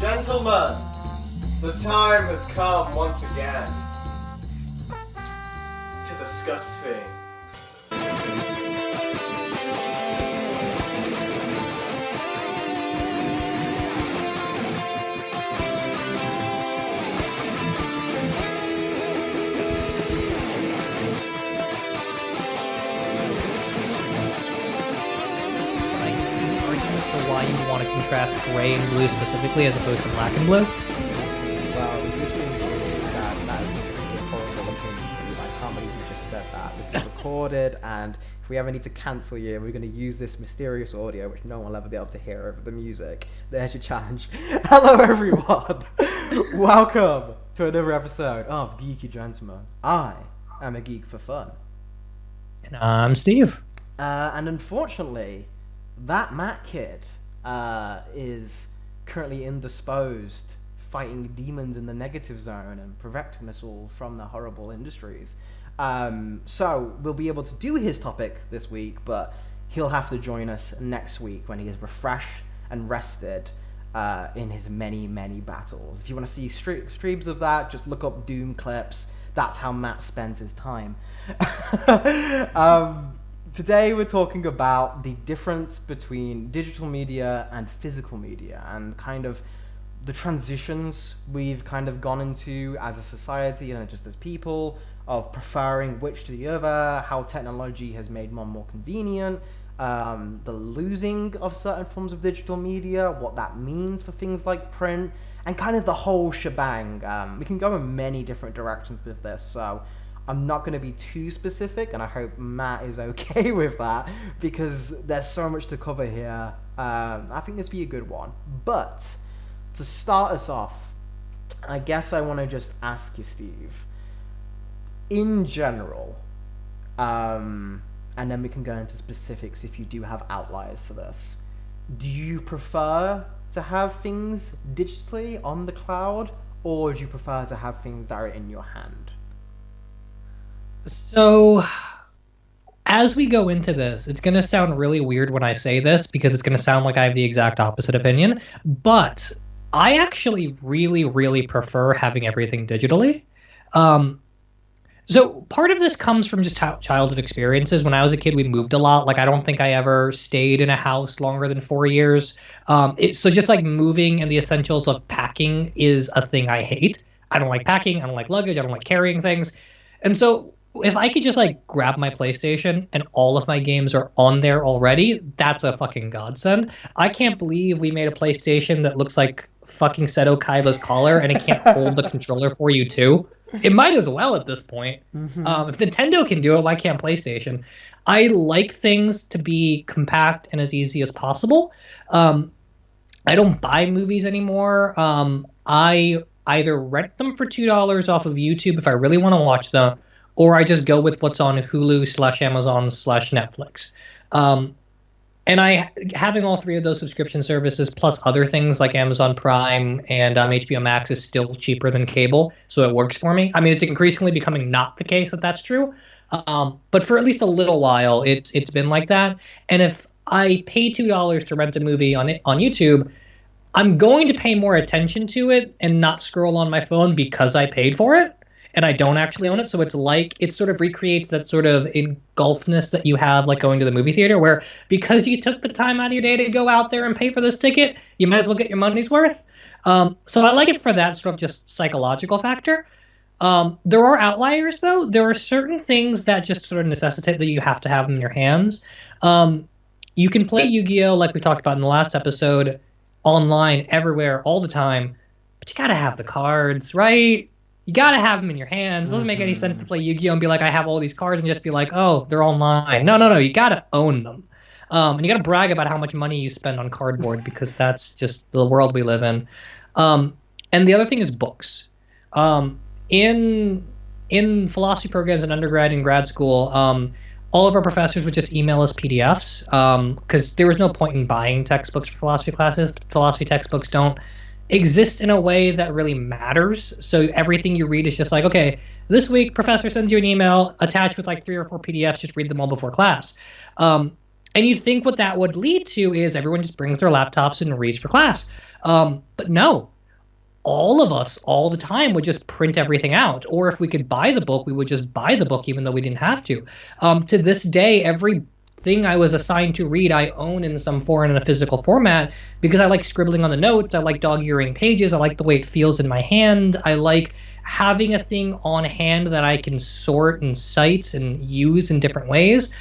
Gentlemen, the time has come once again to discuss things. Why you want to contrast gray and blue specifically as opposed to black and blue? Well, usually that is a horrible opinion, Steve. I can't believe you just said that. This is recorded, and if we ever need to cancel you, we're going to use this mysterious audio, which no one will ever be able to hear over the music. There's your challenge. Hello, everyone. Welcome to another episode of Geeky Gentlemen. I am a geek for fun. And I'm Steve. And unfortunately, that Matt kid is currently indisposed, fighting demons in the negative zone and protecting us all from the horrible industries. So we'll be able to do his topic this week, but he'll have to join us next week when he is refreshed and rested in his many, many battles. If you want to see streams of that, just look up Doom clips. That's how Matt spends his time. Today we're talking about the difference between digital media and physical media and kind of the transitions we've kind of gone into as a society and just as people of preferring which to the other, how technology has made one more convenient, the losing of certain forms of digital media, what that means for things like print, and kind of the whole shebang. We can go in many different directions with this, so I'm not going to be too specific, and I hope Matt is okay with that, because there's so much to cover here. I think this will be a good one. But to start us off, I guess I want to just ask you, Steve, in general, and then we can go into specifics if you do have outliers to this. Do you prefer to have things digitally on the cloud, or do you prefer to have things that are in your hand? So, as we go into this, it's going to sound really weird when I say this because it's going to sound like I have the exact opposite opinion, but I actually really, really prefer having everything digitally. So part of this comes from just childhood experiences. When I was a kid, we moved a lot. Like, I don't think I ever stayed in a house longer than 4 years. So just like moving and the essentials of packing is a thing I hate. I don't like packing. I don't like luggage. I don't like carrying things. And so if I could just like grab my PlayStation and all of my games are on there already, that's a fucking godsend. I can't believe we made a PlayStation that looks like fucking Seto Kaiba's collar and it can't hold the controller for you too. It might as well at this point. Mm-hmm. If Nintendo can do it, why can't PlayStation? I like things to be compact and as easy as possible. I don't buy movies anymore. I either rent them for $2 off of YouTube if I really want to watch them, or I just go with what's on Hulu/Amazon/Netflix. And having all three of those subscription services plus other things like Amazon Prime and HBO Max is still cheaper than cable, so it works for me. I mean, it's increasingly becoming not the case that that's true, but for at least a little while, it's been like that. And if I pay $2 to rent a movie on YouTube, I'm going to pay more attention to it and not scroll on my phone because I paid for it and I don't actually own it. So it's like, it sort of recreates that sort of engulfedness that you have like going to the movie theater, where because you took the time out of your day to go out there and pay for this ticket, you might as well get your money's worth. So I like it for that sort of just psychological factor. There are outliers though. There are certain things that just sort of necessitate that you have to have them in your hands. You can play Yu-Gi-Oh! Like we talked about in the last episode, online, everywhere, all the time, but you gotta have the cards, right? You gotta have them in your hands. It doesn't make any sense to play Yu-Gi-Oh! And be like, I have all these cards, and just be like, oh, they're online. No, you gotta own them. And you gotta brag about how much money you spend on cardboard, because that's just the world we live in. And the other thing is books. In philosophy programs in undergrad and grad school, all of our professors would just email us PDFs, because there was no point in buying textbooks for philosophy classes. Philosophy textbooks don't exist in a way that really matters. So everything you read is just like, okay, this week professor sends you an email attached with like 3 or 4 PDFs, just read them all before class. And you'd think what that would lead to is everyone just brings their laptops and reads for class. But no, all of us all the time would just print everything out. Or if we could buy the book, we would just buy the book even though we didn't have to. To this day, every thing I was assigned to read, I own in some form in a physical format because I like scribbling on the notes. I like dog-earing pages. I like the way it feels in my hand. I like having a thing on hand that I can sort and cite and use in different ways.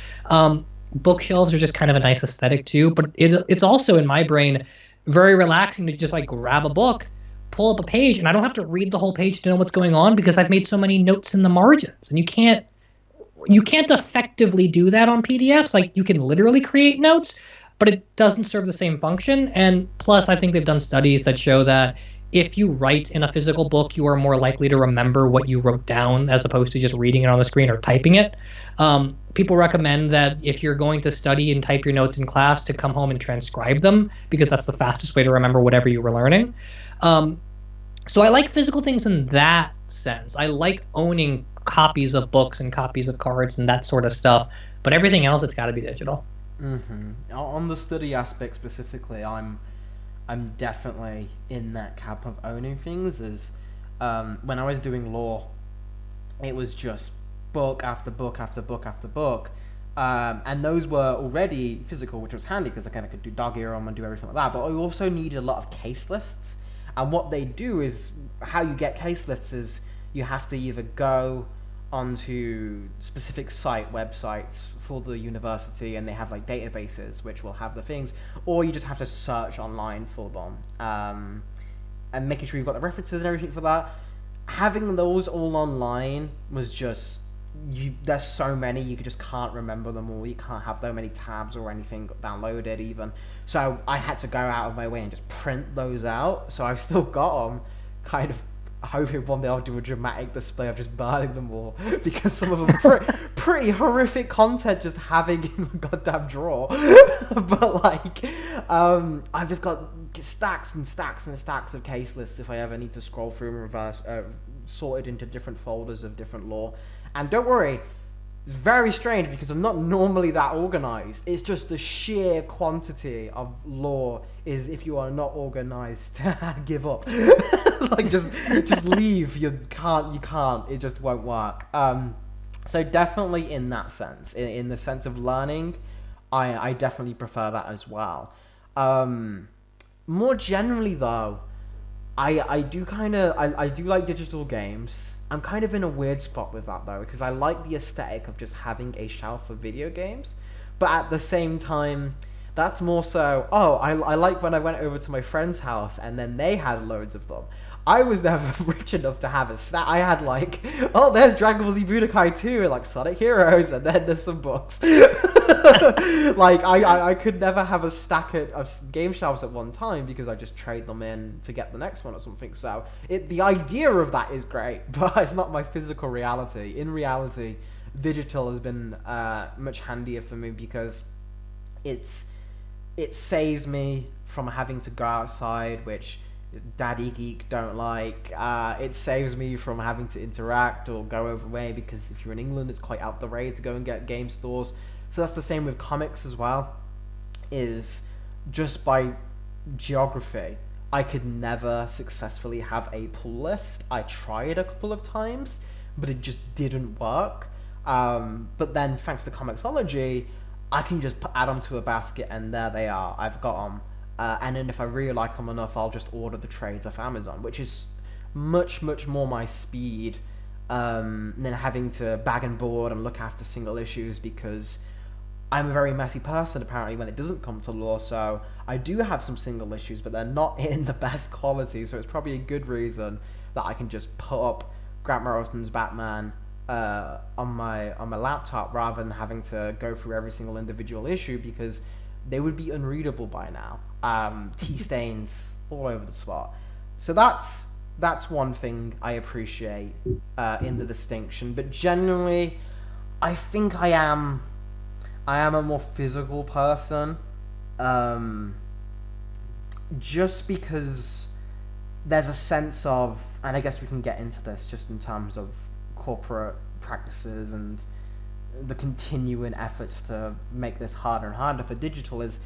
Bookshelves are just kind of a nice aesthetic too, but it's also in my brain very relaxing to just like grab a book, pull up a page, and I don't have to read the whole page to know what's going on because I've made so many notes in the margins. And you can't effectively do that on PDFs. Like, you can literally create notes, but it doesn't serve the same function. And plus, I think they've done studies that show that if you write in a physical book, you are more likely to remember what you wrote down as opposed to just reading it on the screen or typing it. People recommend that if you're going to study and type your notes in class, to come home and transcribe them because that's the fastest way to remember whatever you were learning. So I like physical things in that sense. I like owning copies of books and copies of cards and that sort of stuff, but everything else, it's got to be digital. On the study aspect specifically, I'm definitely in that camp of owning things. As when I was doing law, it was just book after book after book after book, and those were already physical, which was handy because I kind of could do dog ear on and do everything like that. But I also needed a lot of case lists, and what they do is, how you get case lists is you have to either go onto specific websites for the university, and they have like databases which will have the things, or you just have to search online for them, and making sure you've got the references and everything for that. Having those all online was just, there's so many, you just can't remember them all. You can't have that many tabs or anything downloaded even. So I had to go out of my way and just print those out. So I've still got them, kind of hoping one day I'll do a dramatic display of just burning them all, because some of them are pretty horrific content just having in the goddamn drawer. But like, I've just got stacks and stacks and stacks of case lists if I ever need to scroll through and reverse, sorted into different folders of different law. And don't worry, it's very strange because I'm not normally that organized. It's just the sheer quantity of law is, if you are not organized, give up. Like, just leave. You can't. It just won't work. So definitely in that sense, in the sense of learning, I definitely prefer that as well. More generally though, I do like digital games. I'm kind of in a weird spot with that though, because I like the aesthetic of just having a shelf of video games, but at the same time, that's more so, I like when I went over to my friend's house and then they had loads of them. I was never rich enough to have a stack. I had like, there's Dragon Ball Z Budokai 2 and like Sonic Heroes, and then there's some books. Like, I could never have a stack of game shelves at one time because I just trade them in to get the next one or something. So the idea of that is great, but it's not my physical reality. In reality, digital has been much handier for me because it saves me from having to go outside, which Daddy Geek don't like. It saves me from having to interact or go over way, because if you're in England, it's quite out the way to go and get game stores. So that's the same with comics as well, is just by geography, I could never successfully have a pull list. I tried a couple of times, but it just didn't work. But then thanks to Comixology, I can just add them to a basket and there they are. I've got them. And then if I really like them enough, I'll just order the trades off Amazon, which is much, much more my speed than having to bag and board and look after single issues, because I'm a very messy person apparently when it doesn't come to law. So I do have some single issues, but they're not in the best quality. So it's probably a good reason that I can just put up Grant Morrison's Batman on my laptop rather than having to go through every single individual issue, because they would be unreadable by now. Tea stains all over the spot. So that's one thing I appreciate in the distinction. But generally, I think I am a more physical person, just because there's a sense of, and I guess we can get into this just in terms of corporate practices and the continuing efforts to make this harder and harder for digital, is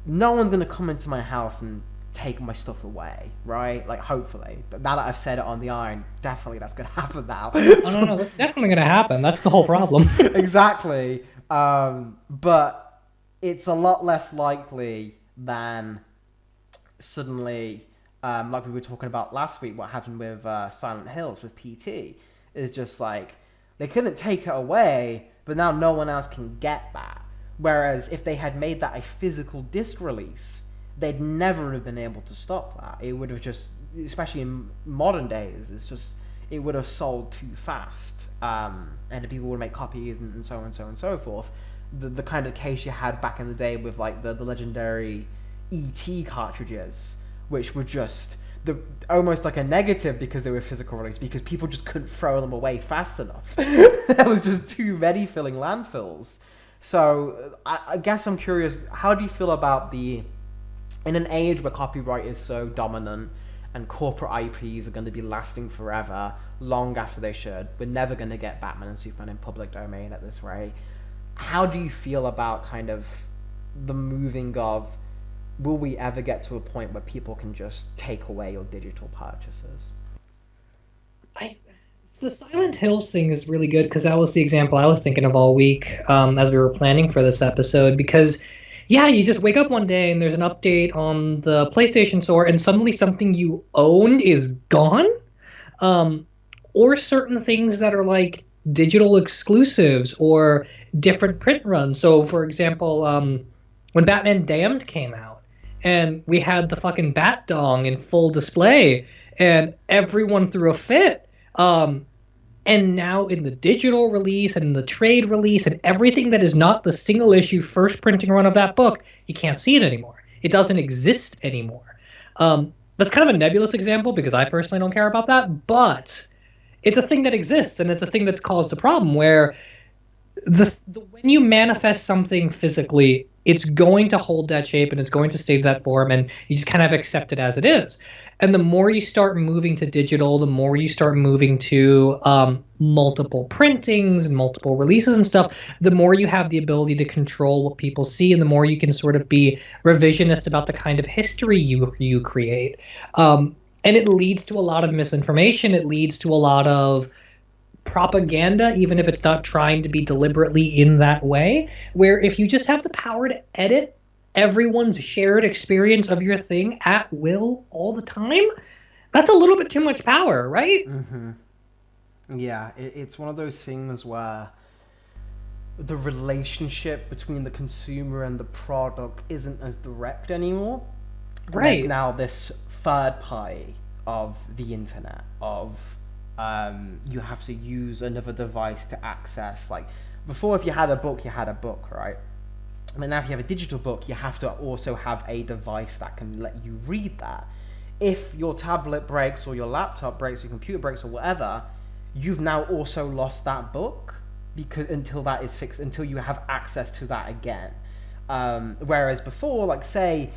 no one's going to come into my house and take my stuff away, right? Like, hopefully. But now that I've said it on the iron, definitely that's going to happen now. Oh, no, that's definitely going to happen. That's the whole problem. Exactly. But it's a lot less likely than suddenly, like we were talking about last week, what happened with Silent Hills, with PT, is just like, they couldn't take it away, but now no one else can get that. Whereas if they had made that a physical disc release, they'd never have been able to stop that. It would have just, especially in modern days, it would have sold too fast. And people would make copies and so on and so on and so forth. The kind of case you had back in the day with like the legendary ET cartridges, which were just almost like a negative because they were physical release, because people just couldn't throw them away fast enough. There was just too many filling landfills. So I guess I'm curious, how do you feel about in an age where copyright is so dominant and corporate IPs are going to be lasting forever, long after they should, we're never going to get Batman and Superman in public domain at this rate. How do you feel about kind of the moving of, will we ever get to a point where people can just take away your digital purchases? The Silent Hills thing is really good, because that was the example I was thinking of all week as we were planning for this episode. Because, yeah, you just wake up one day and there's an update on the PlayStation Store, and suddenly something you owned is gone. Or certain things that are like digital exclusives or different print runs. So, for example, when Batman Damned came out, and we had the fucking Bat Dong in full display, and everyone threw a fit. And now in the digital release and the trade release and everything that is not the single issue first printing run of that book, you can't see it anymore. It doesn't exist anymore. That's kind of a nebulous example because I personally don't care about that, but it's a thing that exists, and it's a thing that's caused a problem where when you manifest something physically, it's going to hold that shape and it's going to stay that form, and you just kind of accept it as it is. And the more you start moving to digital, the more you start moving to multiple printings and multiple releases and stuff, the more you have the ability to control what people see, and the more you can sort of be revisionist about the kind of history you create. And it leads to a lot of misinformation. It leads to a lot of propaganda, even if it's not trying to be deliberately in that way, where if you just have the power to edit everyone's shared experience of your thing at will all the time, that's a little bit too much power, right? Mm-hmm. Yeah, it's one of those things where the relationship between the consumer and the product isn't as direct anymore. Right. There's now this third party of the internet, of you have to use another device to access. Like, before, if you had a book, right? And now if you have a digital book, you have to also have a device that can let you read that. If your tablet breaks or your laptop breaks, or your computer breaks or whatever, you've now also lost that book, because until that is fixed, until you have access to that again. Whereas before, like, say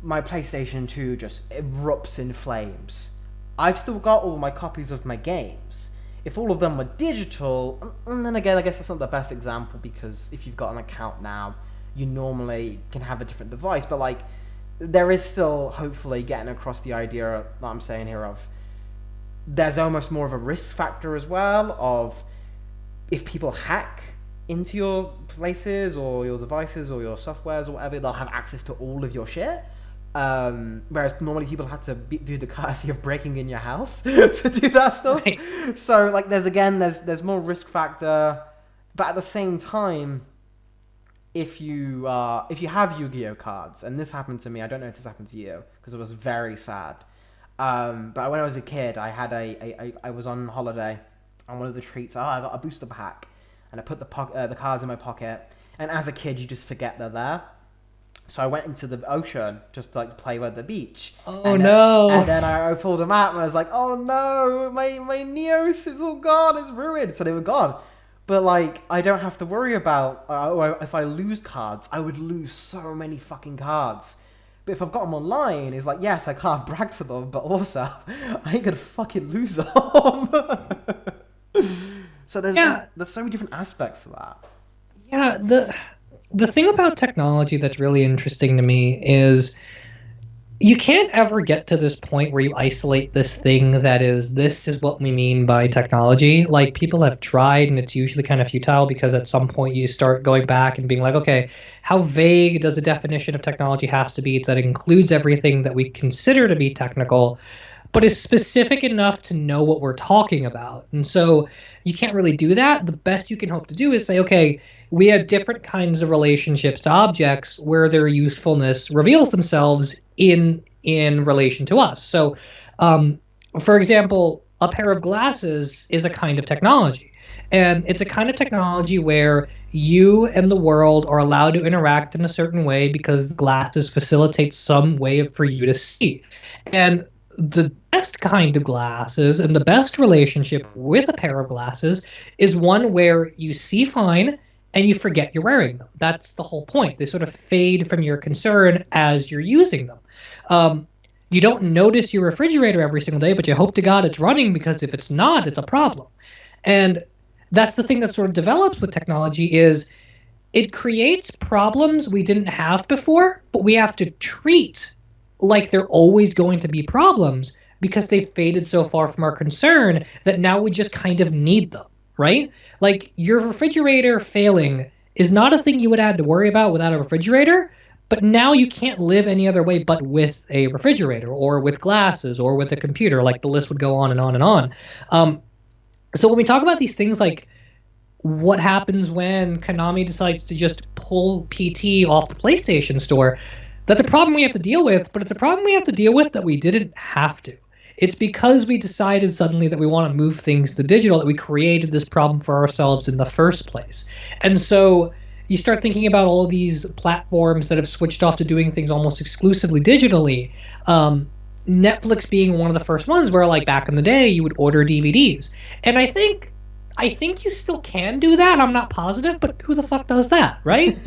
my PlayStation 2 just erupts in flames, I've still got all my copies of my games. If all of them were digital, and then again, I guess that's not the best example, because if you've got an account now, you normally can have a different device, but like, there is still hopefully getting across the idea that I'm saying here of, there's almost more of a risk factor as well, of if people hack into your places or your devices or your softwares or whatever, they'll have access to all of your shit. Whereas normally people had to do the courtesy of breaking in your house to do that stuff. Right. So like, there's more risk factor, but at the same time, if you have Yu-Gi-Oh cards, and this happened to me, I don't know if this happened to you, because it was very sad. But when I was a kid, I had I was on holiday, and one of the treats, I got a booster pack, and I put the cards in my pocket, and as a kid, you just forget they're there. So I went into the ocean just to, like, play by the beach. Oh, no. And then I pulled them out, and I was like, oh no, my Neos is all gone, it's ruined. So they were gone. But like, I don't have to worry about, if I lose cards, I would lose so many fucking cards. But if I've got them online, it's like, yes, I can't brag to them, but also, I ain't gonna fucking lose them. So there's so many different aspects to that. Yeah, the thing about technology that's really interesting to me is you can't ever get to this point where you isolate this thing that is, this is what we mean by technology. Like, people have tried, and it's usually kind of futile, because at some point you start going back and being like, okay, how vague does a definition of technology has to be that includes everything that we consider to be technical, but is specific enough to know what we're talking about? And so you can't really do that. The best you can hope to do is say, okay, we have different kinds of relationships to objects where their usefulness reveals themselves in relation to us. So, for example, a pair of glasses is a kind of technology. And it's a kind of technology where you and the world are allowed to interact in a certain way because the glasses facilitate some way for you to see. And the best kind of glasses and the best relationship with a pair of glasses is one where you see fine and you forget you're wearing them. That's the whole point. They sort of fade from your concern as you're using them. You don't notice your refrigerator every single day, but you hope to God it's running, because if it's not, it's a problem. And that's the thing that sort of develops with technology, is it creates problems we didn't have before, but we have to treat like they're always going to be problems because they've faded so far from our concern that now we just kind of need them, right? Like, your refrigerator failing is not a thing you would have to worry about without a refrigerator, but now you can't live any other way but with a refrigerator or with glasses or with a computer. Like, the list would go on and on and on. So when we talk about these things, like what happens when Konami decides to just pull PT off the PlayStation Store, that's a problem we have to deal with, but it's a problem we have to deal with that we didn't have to. It's because we decided suddenly that we want to move things to digital that we created this problem for ourselves in the first place. And so you start thinking about all of these platforms that have switched off to doing things almost exclusively digitally. Netflix being one of the first ones where, like, back in the day, you would order DVDs. And I think you still can do that. I'm not positive, but who the fuck does that, right?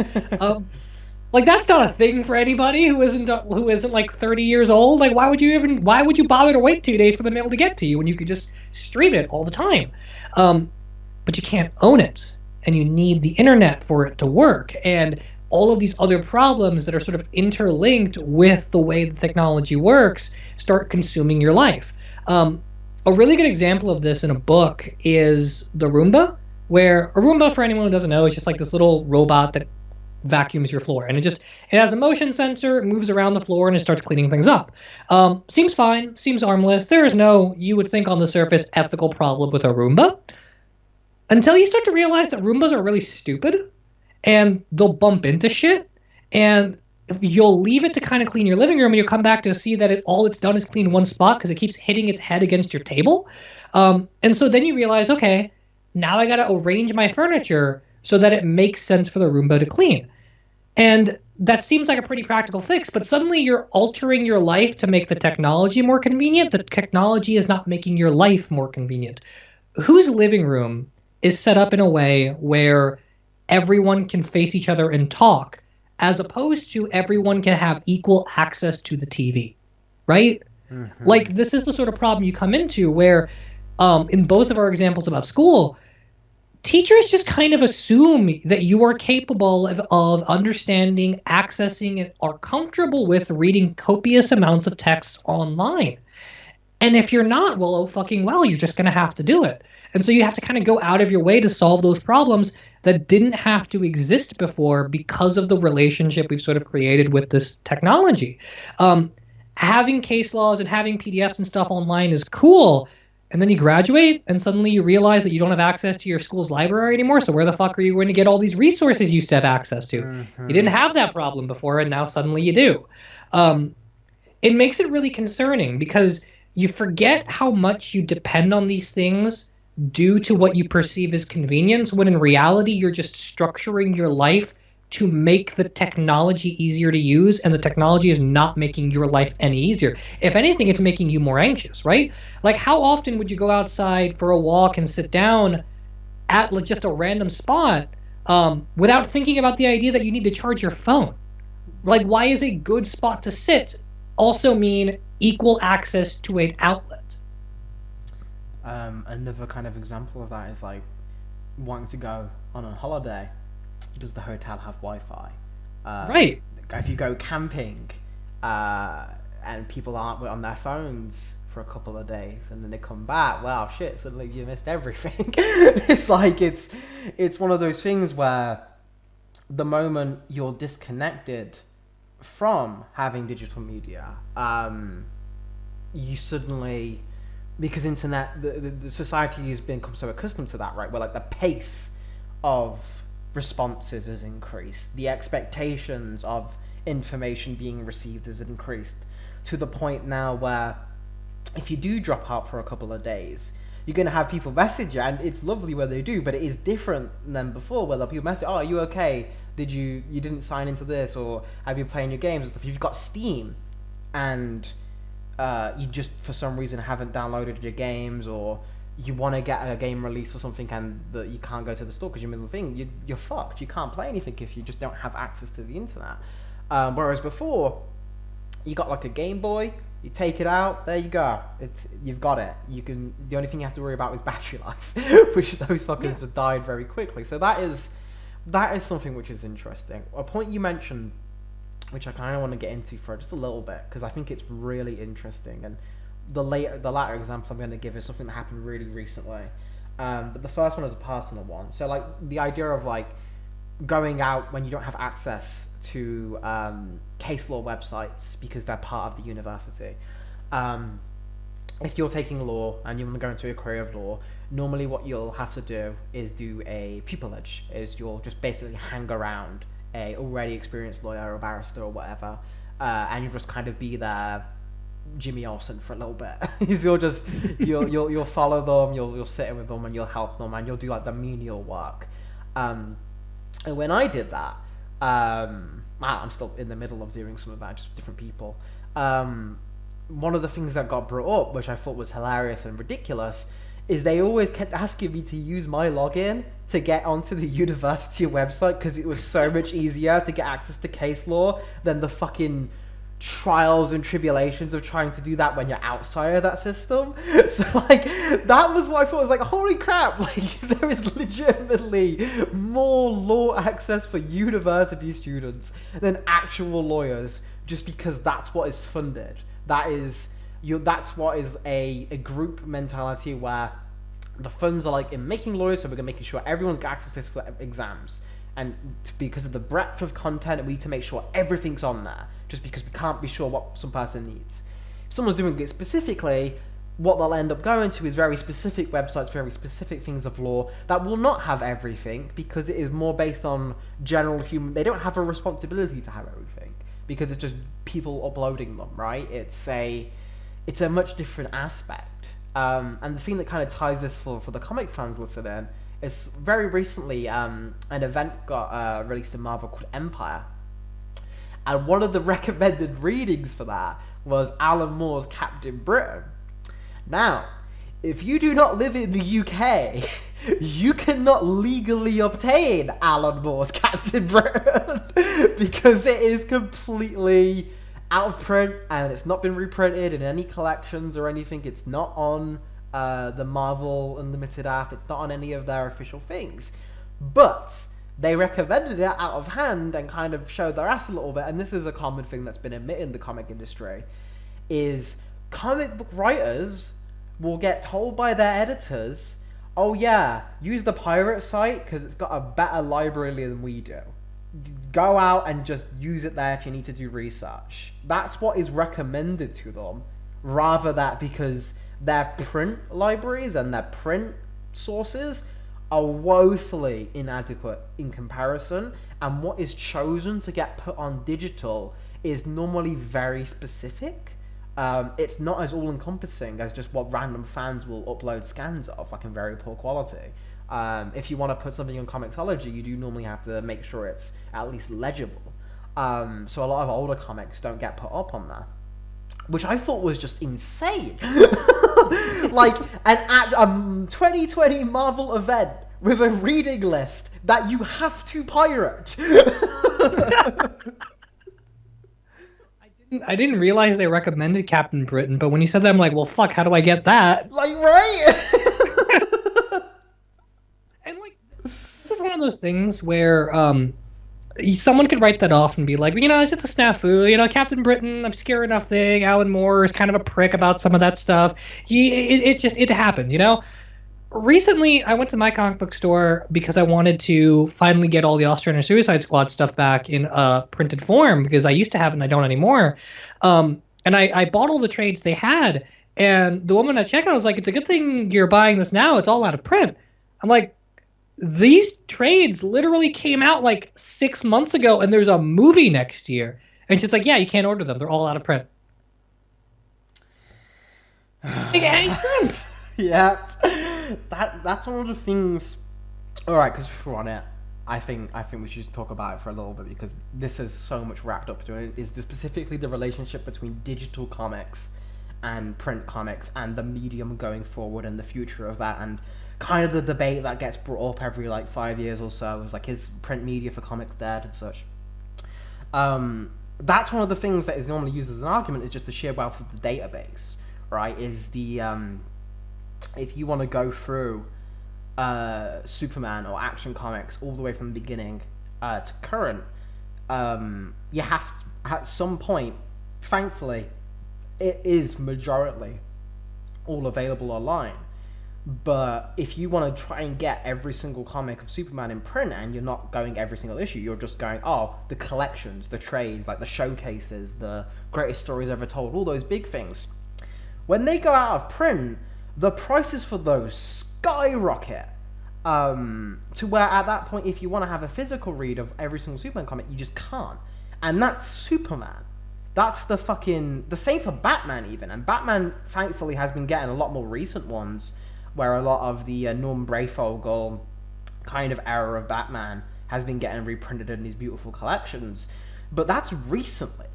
Like, that's not a thing for anybody who isn't like 30 years old. Like, why would you bother to wait 2 days for the mail to get to you when you could just stream it all the time? But you can't own it, and you need the internet for it to work, and all of these other problems that are sort of interlinked with the way the technology works start consuming your life. A really good example of this in a book is the Roomba, where a Roomba, for anyone who doesn't know, is just like this little robot that vacuums your floor, and it has a motion sensor, it moves around the floor, and it starts cleaning things up. Seems fine, seems harmless. There is no, you would think on the surface, ethical problem with a Roomba, until you start to realize that Roombas are really stupid, and they'll bump into shit, and you'll leave it to kind of clean your living room, and you'll come back to see that all it's done is clean one spot because it keeps hitting its head against your table. And so then you realize, okay, now I got to arrange my furniture so that it makes sense for the Roomba to clean. And that seems like a pretty practical fix, but suddenly you're altering your life to make the technology more convenient. The technology is not making your life more convenient. Whose living room is set up in a way where everyone can face each other and talk, as opposed to everyone can have equal access to the TV, right? Mm-hmm. Like, this is the sort of problem you come into where, in both of our examples about school, teachers just kind of assume that you are capable of understanding, accessing, and are comfortable with reading copious amounts of text online. And if you're not, well, oh fucking well, you're just going to have to do it. And so you have to kind of go out of your way to solve those problems that didn't have to exist before because of the relationship we've sort of created with this technology. Having case laws and having PDFs and stuff online is cool. And then you graduate, and suddenly you realize that you don't have access to your school's library anymore, so where the fuck are you going to get all these resources you used to have access to? Mm-hmm. You didn't have that problem before, and now suddenly you do. It makes it really concerning because you forget how much you depend on these things due to what you perceive as convenience, when in reality you're just structuring your life to make the technology easier to use, and the technology is not making your life any easier. If anything, it's making you more anxious, right? Like, how often would you go outside for a walk and sit down at just a random spot without thinking about the idea that you need to charge your phone? Like, why is a good spot to sit also mean equal access to an outlet? Another kind of example of that is like wanting to go on a holiday. Does the hotel have Wi-Fi? Right. If you go camping, and people aren't on their phones for a couple of days, and then they come back. Wow, shit! Suddenly you missed everything. It's like it's one of those things where the moment you're disconnected from having digital media, you suddenly, because internet, the society has become so accustomed to that, right? Where like the pace of responses has increased, the expectations of information being received has increased to the point now where if you do drop out for a couple of days, you're going to have people message you, and it's lovely when they do, but it is different than before, where people message, oh, are you okay? You didn't sign into this, or have you playing your games and stuff? If you've got Steam and you just for some reason haven't downloaded your games, or you want to get a game release or something and that you can't go to the store because you're in the thing, you're fucked. You can't play anything if you just don't have access to the internet. Whereas before, you got like a Game Boy, you take it out, there you go. You've got it. The only thing you have to worry about is battery life, which those fuckers have died very quickly. So that is something which is interesting. A point you mentioned, which I kind of want to get into for just a little bit, because I think it's really interesting. And the latter example I'm going to give is something that happened really recently. But the first one is a personal one. So like the idea of like going out when you don't have access to case law websites because they're part of the university. If you're taking law and you want to go into a career of law, normally what you'll have to do is do a pupillage, is you'll just basically hang around a already experienced lawyer or barrister or whatever, and you'll just kind of be their Jimmy Olsen for a little bit. you'll follow them, you'll sit in with them, and you'll help them, and you'll do like the menial work. And when I did that, I'm still in the middle of doing some of that, just different people. One of the things that got brought up, which I thought was hilarious and ridiculous, is they always kept asking me to use my login to get onto the university website because it was so much easier to get access to case law than the fucking trials and tribulations of trying to do that when you're outside of that system. So like that was what I thought was like, holy crap, like there is legitimately more law access for university students than actual lawyers, just because that's what is funded. That's what is a group mentality where the funds are like in making lawyers, so we're making sure everyone's got access to this for exams. And because of the breadth of content, we need to make sure everything's on there, just because we can't be sure what some person needs. If someone's doing it specifically, what they'll end up going to is very specific websites, very specific things of law that will not have everything, because it is more based on general human. They don't have a responsibility to have everything, because it's just people uploading them, right? It's a much different aspect. And the thing that kind of ties this for the comic fans listening is very recently an event got released in Marvel called Empire. And one of the recommended readings for that was Alan Moore's Captain Britain. Now, if you do not live in the UK, you cannot legally obtain Alan Moore's Captain Britain because it is completely out of print and it's not been reprinted in any collections or anything. It's not on the Marvel Unlimited app. It's not on any of their official things. But they recommended it out of hand and kind of showed their ass a little bit. And this is a common thing that's been admitted in the comic industry, is comic book writers will get told by their editors, oh yeah, use the pirate site because it's got a better library than we do. Go out and just use it there if you need to do research. That's what is recommended to them, rather that because their print libraries and their print sources are woefully inadequate in comparison, and what is chosen to get put on digital is normally very specific. It's not as all-encompassing as just what random fans will upload scans of, like in very poor quality. If you want to put something on Comixology, you do normally have to make sure it's at least legible. So a lot of older comics don't get put up on there, which I thought was just insane. Like an 2020 Marvel event with a reading list that you have to pirate. I didn't realize they recommended Captain Britain, but when you said that, I'm like, well, fuck, how do I get that? Like, right? And like, this is one of those things where someone could write that off and be like, it's just a snafu. Captain Britain, obscure enough thing. Alan Moore is kind of a prick about some of that stuff. It happens. Recently, I went to my comic book store because I wanted to finally get all the Australian Suicide Squad stuff back in printed form, because I used to have it and I don't anymore. And I bought all the trades they had, and the woman at checkout was like, "It's a good thing you're buying this now. It's all out of print." I'm like, these trades literally came out like 6 months ago, and there's a movie next year. And she's like, "Yeah, you can't order them. They're all out of print." Make any sense? Yeah, that's one of the things. All right, because we're on it, I think we should talk about it for a little bit, because this is so much wrapped up to it. Is specifically the relationship between digital comics and print comics, and the medium going forward and the future of that, and kind of the debate that gets brought up every 5 years or so is like, is print media for comics dead and such. That's one of the things that is normally used as an argument, is just the sheer wealth of the database, right? Is the if you want to go through Superman or Action Comics all the way from the beginning to current, you have to, at some point, thankfully, it is majority all available online. But if you want to try and get every single comic of Superman in print, and you're not going every single issue, you're just going, the collections, the trades, like the showcases, the greatest stories ever told, all those big things. When they go out of print, the prices for those skyrocket to where at that point, if you want to have a physical read of every single Superman comic, you just can't. And that's Superman. That's the same for Batman even. And Batman, thankfully, has been getting a lot more recent ones, where a lot of the Norm Breyfogle kind of era of Batman has been getting reprinted in these beautiful collections. But that's recently.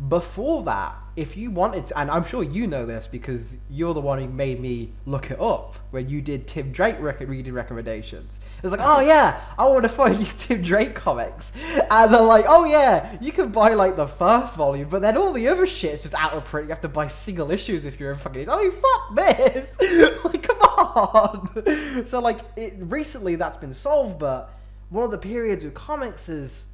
Before that, if you wanted to, and I'm sure you know this because you're the one who made me look it up, where you did Tim Drake reading recommendations. It was like, oh yeah, I want to find these Tim Drake comics. And they're like, oh yeah, you can buy the first volume, but then all the other shit's just out of print. You have to buy single issues if you're a fucking, fuck this. Come on. So recently that's been solved, but one of the periods with comics is,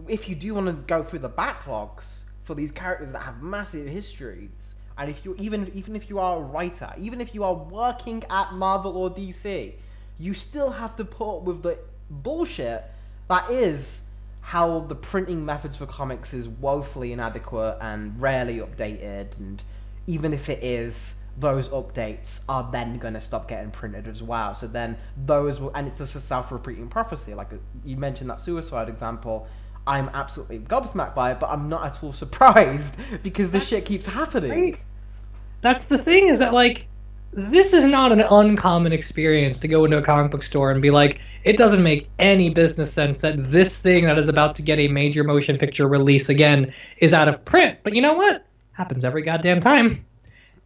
if you do want to go through the backlogs for these characters that have massive histories, and if you even if you are a writer, even if you are working at Marvel or DC, you still have to put up with the bullshit that is how the printing methods for comics is woefully inadequate and rarely updated, and even if it is, those updates are then going to stop getting printed as well. So then those will, and it's just a self-repeating prophecy. Like you mentioned that suicide example, I'm absolutely gobsmacked by it, but I'm not at all surprised because this shit keeps happening. Right. That's the thing, is that this is not an uncommon experience to go into a comic book store and be like, it doesn't make any business sense that this thing that is about to get a major motion picture release again is out of print. But you know what? Happens every goddamn time.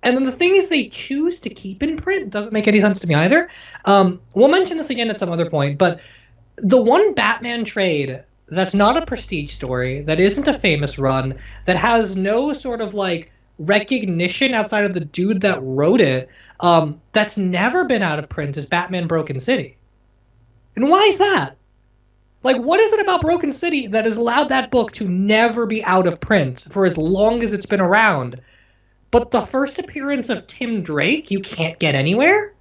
And then the things they choose to keep in print doesn't make any sense to me either. We'll mention this again at some other point, but the one Batman trade that's not a prestige story, that isn't a famous run, that has no sort of recognition outside of the dude that wrote it, that's never been out of print, is Batman Broken City. And why is that? What is it about Broken City that has allowed that book to never be out of print for as long as it's been around? But the first appearance of Tim Drake you can't get anywhere?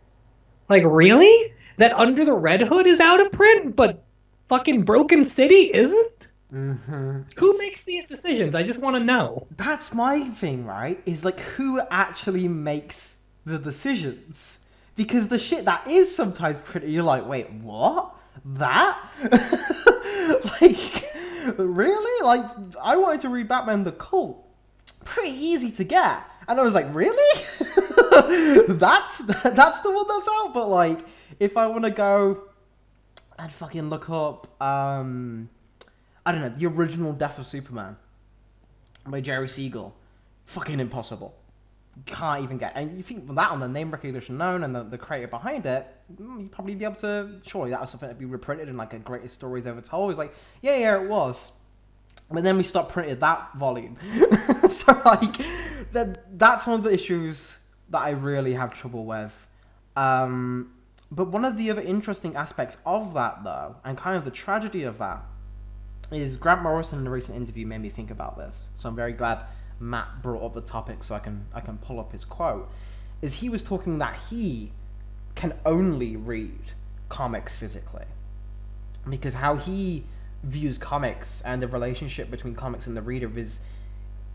Really? That Under the Red Hood is out of print, but fucking Broken City isn't? Mm-hmm. Who makes these decisions? I just want to know. That's my thing, right? Is who actually makes the decisions? Because the shit that is sometimes printed, you're like, wait, what? That? Really? I wanted to read Batman the Cult. Pretty easy to get. And I was like, really? that's the one that's out? But if I want to go and fucking look up, I don't know, the original Death of Superman by Jerry Siegel, fucking impossible. Can't even get. And you think that on the name recognition known and the creator behind it, you'd probably be able to, surely that was something that'd be reprinted in a greatest stories ever told. It's yeah, it was. But then we stopped printing that volume. So that's one of the issues that I really have trouble with. But one of the other interesting aspects of that, though, and kind of the tragedy of that, is Grant Morrison in a recent interview made me think about this. So I'm very glad Matt brought up the topic so I can pull up his quote. Is he was talking that he can only read comics physically, because how he views comics and the relationship between comics and the reader is,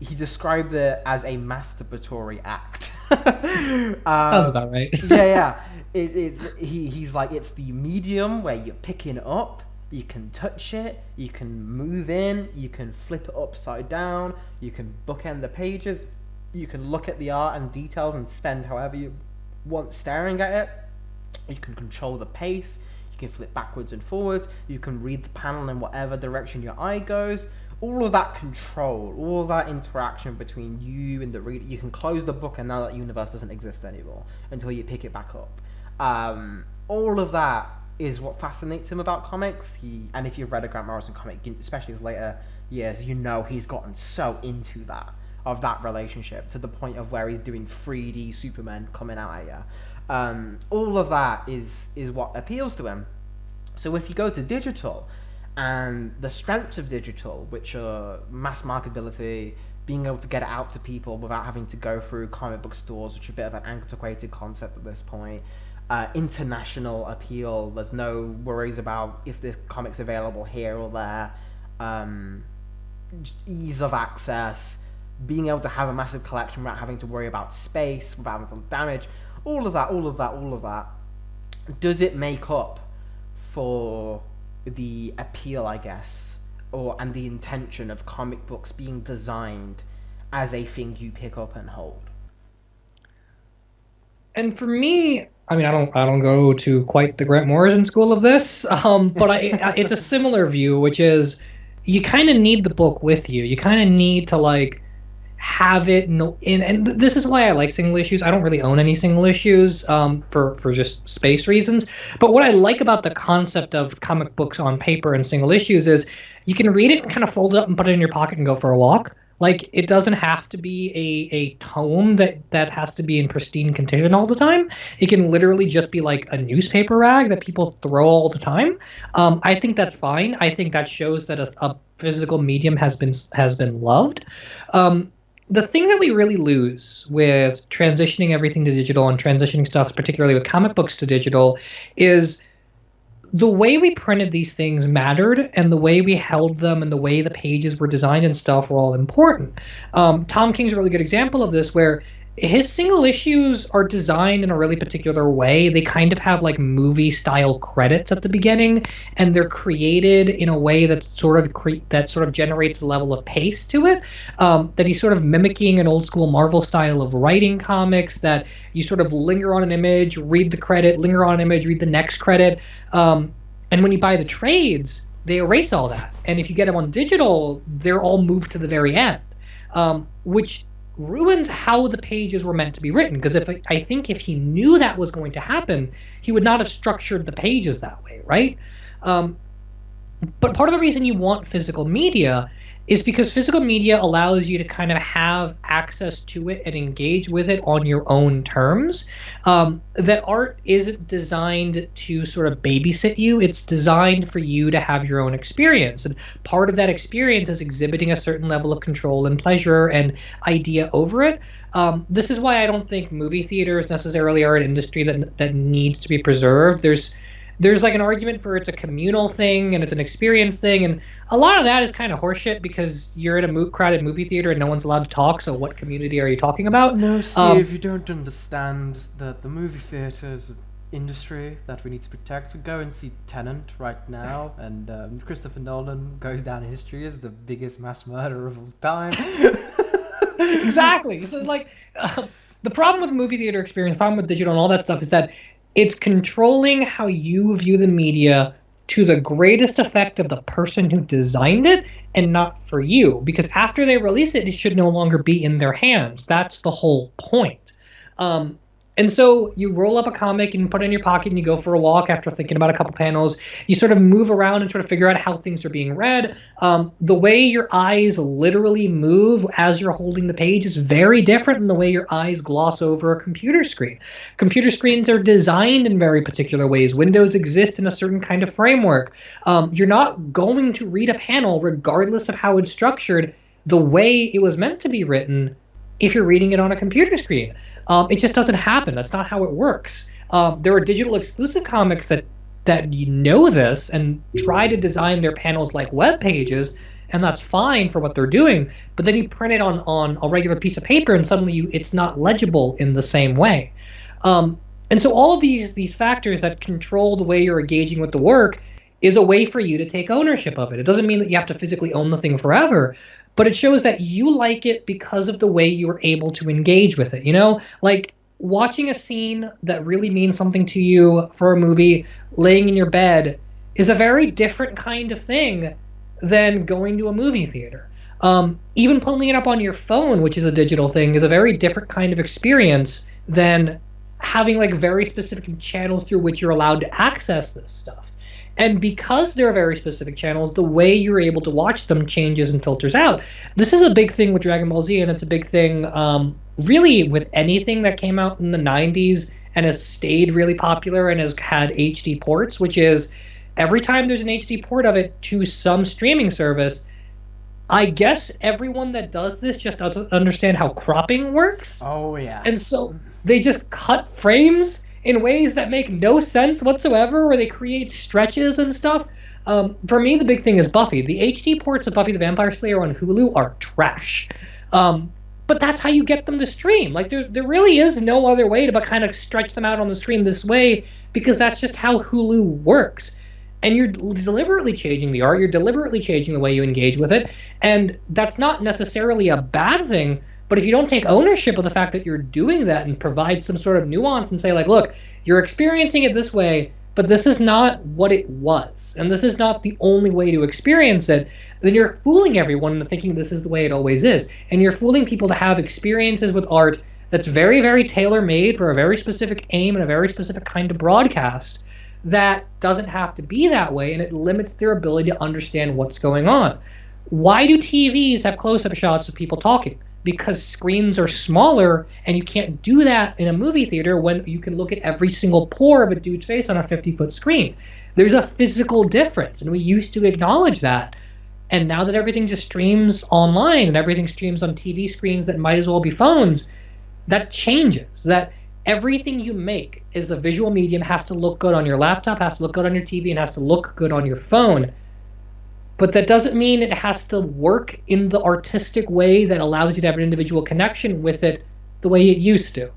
he described it as a masturbatory act. Sounds about right. Yeah. He's like, it's the medium where you're picking up, you can touch it, you can move in, you can flip it upside down, you can bookend the pages, you can look at the art and details and spend however you want staring at it, you can control the pace, you can flip backwards and forwards, you can read the panel in whatever direction your eye goes. All of that control, all of that interaction between you and the reader, you can close the book and now that universe doesn't exist anymore until you pick it back up. All of that is what fascinates him about comics. And if you've read a Grant Morrison comic, especially his later years, you know he's gotten so into that relationship to the point of where he's doing 3D Superman coming out at you. All of that is what appeals to him. So if you go to digital, and the strengths of digital, which are mass marketability, being able to get it out to people without having to go through comic book stores, which are a bit of an antiquated concept at this point, international appeal, there's no worries about if the comic's available here or there, just ease of access, being able to have a massive collection without having to worry about space, without having to damage, all of that, does it make up for the appeal, I guess, and the intention of comic books being designed as a thing you pick up and hold? And for me, I mean, I don't go to quite the Grant Morrison school of this, but it's a similar view, which is you kind of need the book with you. You kind of need to like have it and this is why I like single issues. I don't really own any single issues for just space reasons. But what I like about the concept of comic books on paper and single issues is you can read it and kind of fold it up and put it in your pocket and go for a walk. Like, it doesn't have to be a tome that has to be in pristine condition all the time. It can literally just be like a newspaper rag that people throw all the time. I think that's fine. I think that shows that a physical medium has been loved. The thing that we really lose with transitioning everything to digital and transitioning stuff, particularly with comic books to digital, is the way we printed these things mattered, and the way we held them and the way the pages were designed and stuff were all important. Tom King's a really good example of this, where his single issues are designed in a really particular way. They kind of have like movie style credits at the beginning, and they're created in a way that sort of generates a level of pace to it, that he's sort of mimicking an old school Marvel style of writing comics, that you sort of linger on an image, read the credit, linger on an image, read the next credit. And when you buy the trades, they erase all that. And if you get them on digital, they're all moved to the very end, which ruins how the pages were meant to be written. Because I think if he knew that was going to happen, he would not have structured the pages that way, right? But part of the reason you want physical media is because physical media allows you to kind of have access to it and engage with it on your own terms. That art isn't designed to sort of babysit you. It's designed for you to have your own experience. And part of that experience is exhibiting a certain level of control and pleasure and idea over it. This is why I don't think movie theaters necessarily are an industry that needs to be preserved. There's like an argument for it's a communal thing and it's an experience thing, and a lot of that is kind of horseshit because you're in a crowded movie theater and no one's allowed to talk, so what community are you talking about? No, Steve, you don't understand that the movie theater is an industry that we need to protect. Go and see Tenet right now, and Christopher Nolan goes down in history as the biggest mass murderer of all time. Exactly. So like the problem with the movie theater experience, the problem with digital and all that stuff is that it's controlling how you view the media to the greatest effect of the person who designed it and not for you. Because after they release it, it should no longer be in their hands. That's the whole point. And so you roll up a comic and put it in your pocket and you go for a walk after thinking about a couple panels. You sort of move around and sort of figure out how things are being read. The way your eyes literally move as you're holding the page is very different than the way your eyes gloss over a computer screen. Computer screens are designed in very particular ways. Windows exist in a certain kind of framework. You're not going to read a panel regardless of how it's structured the way it was meant to be written if you're reading it on a computer screen. It just doesn't happen. That's not how it works. There are digital exclusive comics that you know this and try to design their panels like web pages, and that's fine for what they're doing. But then you print it on a regular piece of paper, and suddenly it's not legible in the same way. And so all of these factors that control the way you're engaging with the work is a way for you to take ownership of it. It doesn't mean that you have to physically own the thing forever, but it shows that you like it because of the way you were able to engage with it. You know, like watching a scene that really means something to you for a movie, laying in your bed, is a very different kind of thing than going to a movie theater. Even pulling it up on your phone, which is a digital thing, is a very different kind of experience than having like very specific channels through which you're allowed to access this stuff. And because there are very specific channels, the way you're able to watch them changes and filters out. This is a big thing with Dragon Ball Z, and it's a big thing really with anything that came out in the 90s and has stayed really popular and has had HD ports, which is every time there's an HD port of it to some streaming service, I guess everyone that does this just doesn't understand how cropping works. Oh, yeah. And so they just cut frames in ways that make no sense whatsoever, where they create stretches and stuff. For me, the big thing is Buffy. The HD ports of Buffy the Vampire Slayer on Hulu are trash. But that's how you get them to stream. Like, there really is no other way to kind of stretch them out on the screen this way, because that's just how Hulu works. And you're deliberately changing the art. You're deliberately changing the way you engage with it. And that's not necessarily a bad thing. But if you don't take ownership of the fact that you're doing that and provide some sort of nuance and say, like, look, you're experiencing it this way, but this is not what it was, and this is not the only way to experience it, then you're fooling everyone into thinking this is the way it always is. And you're fooling people to have experiences with art that's very, very tailor-made for a very specific aim and a very specific kind of broadcast that doesn't have to be that way, and it limits their ability to understand what's going on. Why do TVs have close-up shots of people talking? Because screens are smaller, and you can't do that in a movie theater when you can look at every single pore of a dude's face on a 50-foot screen. There's a physical difference, and we used to acknowledge that. And now that everything just streams online and everything streams on TV screens that might as well be phones, that changes. That everything you make as a visual medium has to look good on your laptop, has to look good on your TV, and has to look good on your phone. But that doesn't mean it has to work in the artistic way that allows you to have an individual connection with it the way it used to.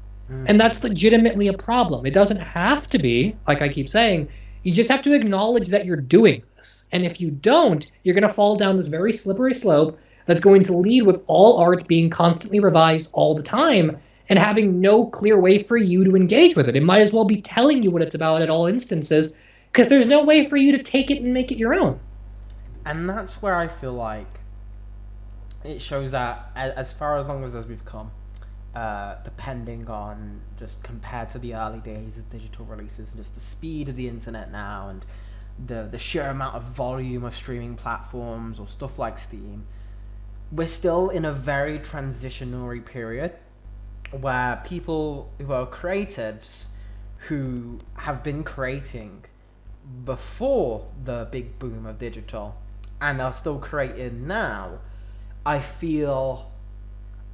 And that's legitimately a problem. It doesn't have to be, like I keep saying, you just have to acknowledge that you're doing this. And if you don't, you're going to fall down this very slippery slope that's going to lead with all art being constantly revised all the time and having no clear way for you to engage with it. It might as well be telling you what it's about at all instances, because there's no way for you to take it and make it your own. And that's where I feel like it shows that as far along as we've come, depending on just compared to the early days of digital releases, and just the speed of the internet now, and the sheer amount of volume of streaming platforms or stuff like Steam, we're still in a very transitionary period where people who are creatives who have been creating before the big boom of digital and are still creating now, I feel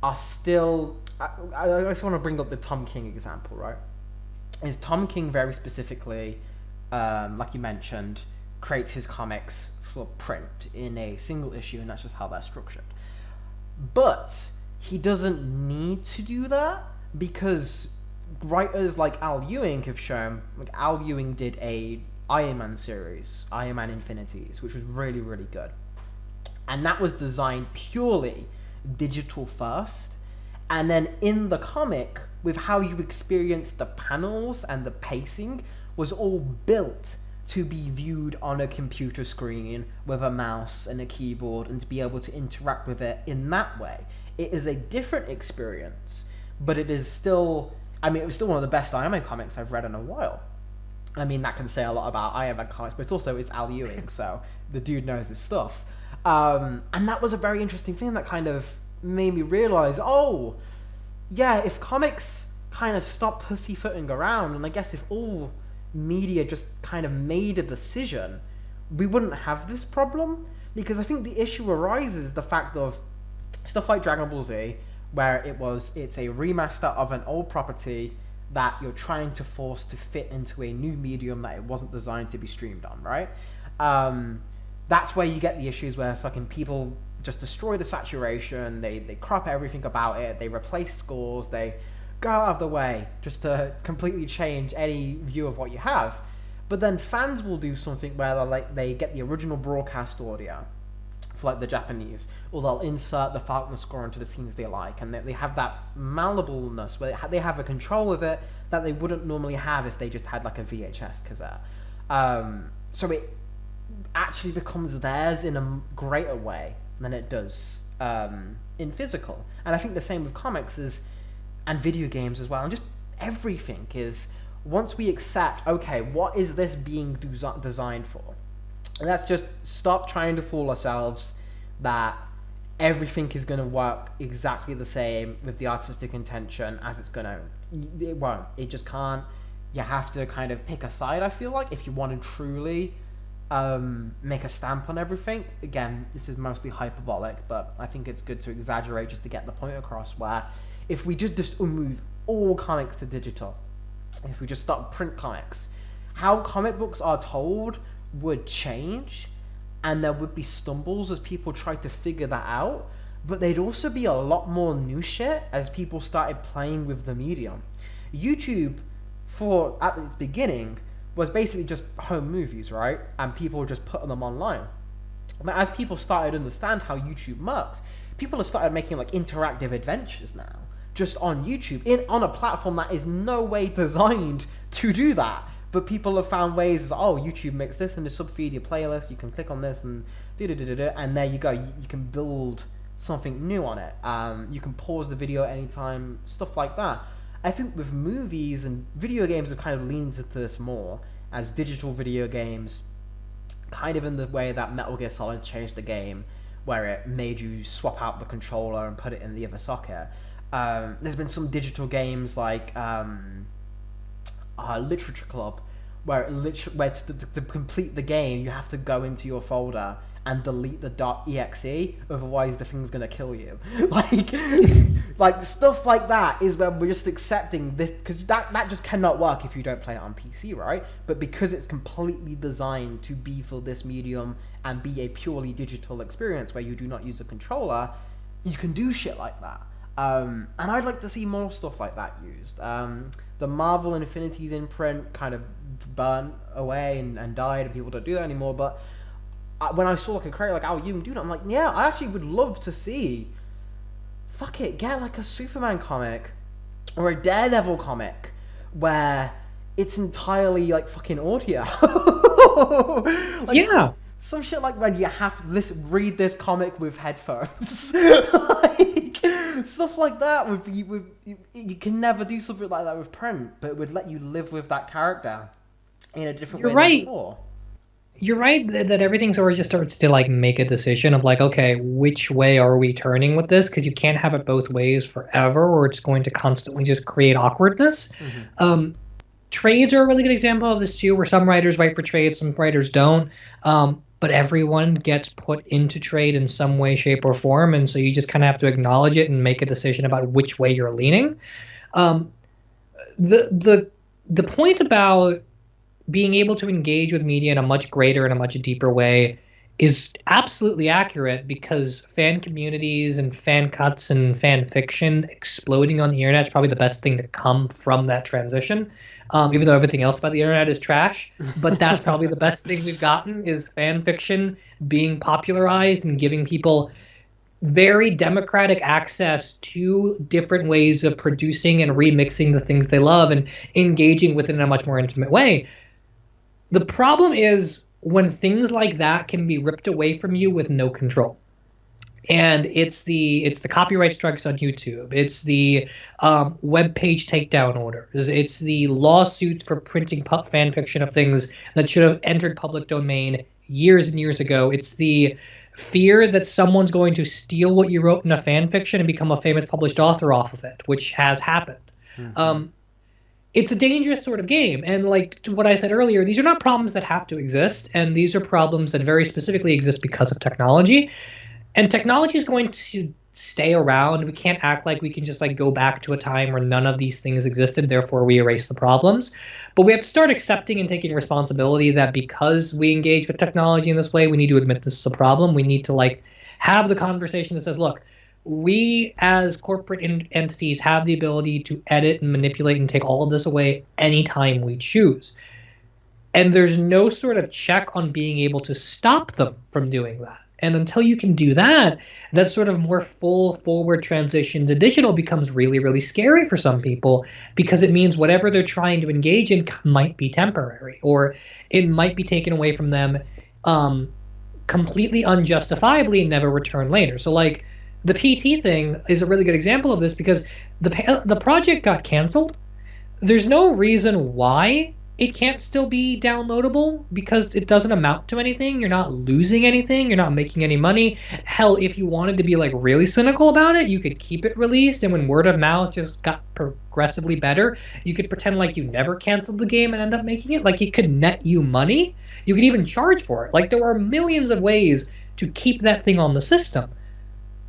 are still... I just want to bring up the Tom King example, right? Is Tom King very specifically, like you mentioned, creates his comics for print in a single issue, and that's just how they're structured. But he doesn't need to do that, because writers like Al Ewing have shown... Like, Al Ewing did a Iron Man series, Iron Man Infinities, which was really, really good. And that was designed purely digital first. And then in the comic, with how you experience the panels and the pacing, was all built to be viewed on a computer screen with a mouse and a keyboard, and to be able to interact with it in that way. It is a different experience, but it is still I mean, it was still one of the best Iron Man comics I've read in a while. I mean, that can say a lot about Iron Man comics, but it's Al Ewing, so the dude knows his stuff. And that was a very interesting thing that kind of made me realize, oh, yeah, if comics kind of stop pussyfooting around, and I guess if all media just kind of made a decision, we wouldn't have this problem. Because I think the issue arises the fact of stuff like Dragon Ball Z, where it's a remaster of an old property that you're trying to force to fit into a new medium that it wasn't designed to be streamed on, right? That's where you get the issues where fucking people just destroy the saturation, they crop everything about it, they replace scores, they go out of the way just to completely change any view of what you have. But then fans will do something where they get the original broadcast audio for like the Japanese, or they'll insert the Falcon score into the scenes they like, and they have that malleableness where they have a control of it that they wouldn't normally have if they just had like a VHS cassette. So it actually becomes theirs in a greater way than it does in physical. And I think the same with comics and video games as well, and just everything is, once we accept, okay, what is this being designed for? And let's just stop trying to fool ourselves that everything is going to work exactly the same with the artistic intention as it's going to. It won't. It just can't. You have to kind of pick a side, I feel like, if you want to truly make a stamp on everything. Again, this is mostly hyperbolic, but I think it's good to exaggerate just to get the point across, where if we just move all comics to digital, if we just stop print comics, how comic books are told would change, and there would be stumbles as people tried to figure that out, but there'd also be a lot more new shit as people started playing with the medium. YouTube, at its beginning, was basically just home movies, right? And people were just putting them online. But as people started to understand how YouTube works, people have started making like interactive adventures now, just on YouTube, on a platform that is no way designed to do that. But people have found ways, YouTube makes this in the subfeed, your playlist, you can click on this and and there you go. You can build something new on it. You can pause the video anytime, stuff like that. I think with movies and video games have kind of leaned into this more as digital video games, kind of in the way that Metal Gear Solid changed the game, where it made you swap out the controller and put it in the other socket. There's been some digital games like Literature Club, where to complete the game you have to go into your folder and delete the .exe, otherwise the thing's gonna kill you. like stuff like that is where we're just accepting this, because that just cannot work if you don't play it on PC, right? But because it's completely designed to be for this medium and be a purely digital experience where you do not use a controller, you can do shit like that. And I'd like to see more stuff like that used. The Marvel Infinities imprint kind of burnt away and died, and people don't do that anymore. But when I saw like a creator like Al Ewing do that, I'm like, yeah, I actually would love to see. Fuck it, get like a Superman comic or a Daredevil comic where it's entirely like fucking audio. Yeah. Some shit like when you have to read this comic with headphones. Like, stuff like that. You can never do something like that with print, but it would let you live with that character in a different way than before. You're right that everything sort of just starts to like make a decision of like, okay, which way are we turning with this? Because you can't have it both ways forever, or it's going to constantly just create awkwardness. Mm-hmm. Trades are a really good example of this too, where some writers write for trades, some writers don't. But everyone gets put into trade in some way, shape, or form, and so you just kind of have to acknowledge it and make a decision about which way you're leaning. The point about being able to engage with media in a much greater and a much deeper way is absolutely accurate, because fan communities and fan cuts and fan fiction exploding on the internet is probably the best thing to come from that transition. Even though everything else about the internet is trash, but that's probably the best thing we've gotten, is fan fiction being popularized and giving people very democratic access to different ways of producing and remixing the things they love and engaging with it in a much more intimate way. The problem is when things like that can be ripped away from you with no control. And it's the copyright strikes on YouTube. It's the web page takedown orders. It's the lawsuits for printing fan fiction of things that should have entered public domain years and years ago. It's the fear that someone's going to steal what you wrote in a fan fiction and become a famous published author off of it, which has happened. It's a dangerous sort of game. And like to what I said earlier, these are not problems that have to exist. And these are problems that very specifically exist because of technology. And technology is going to stay around. We can't act like we can just like go back to a time where none of these things existed, therefore we erase the problems. But we have to start accepting and taking responsibility that because we engage with technology in this way, we need to admit this is a problem. We need to like have the conversation that says, look, we as corporate entities have the ability to edit and manipulate and take all of this away anytime we choose. And there's no sort of check on being able to stop them from doing that. And until you can do that, that sort of more full forward transition to digital becomes really, really scary for some people, because it means whatever they're trying to engage in might be temporary, or it might be taken away from them completely unjustifiably and never return later. So like the PT thing is a really good example of this, because the project got canceled. There's no reason why it can't still be downloadable, because it doesn't amount to anything. You're not losing anything. You're not making any money. Hell, if you wanted to be like really cynical about it, you could keep it released, and when word of mouth just got progressively better, you could pretend like you never canceled the game and end up making it. Like it could net you money. You could even charge for it. Like there are millions of ways to keep that thing on the system.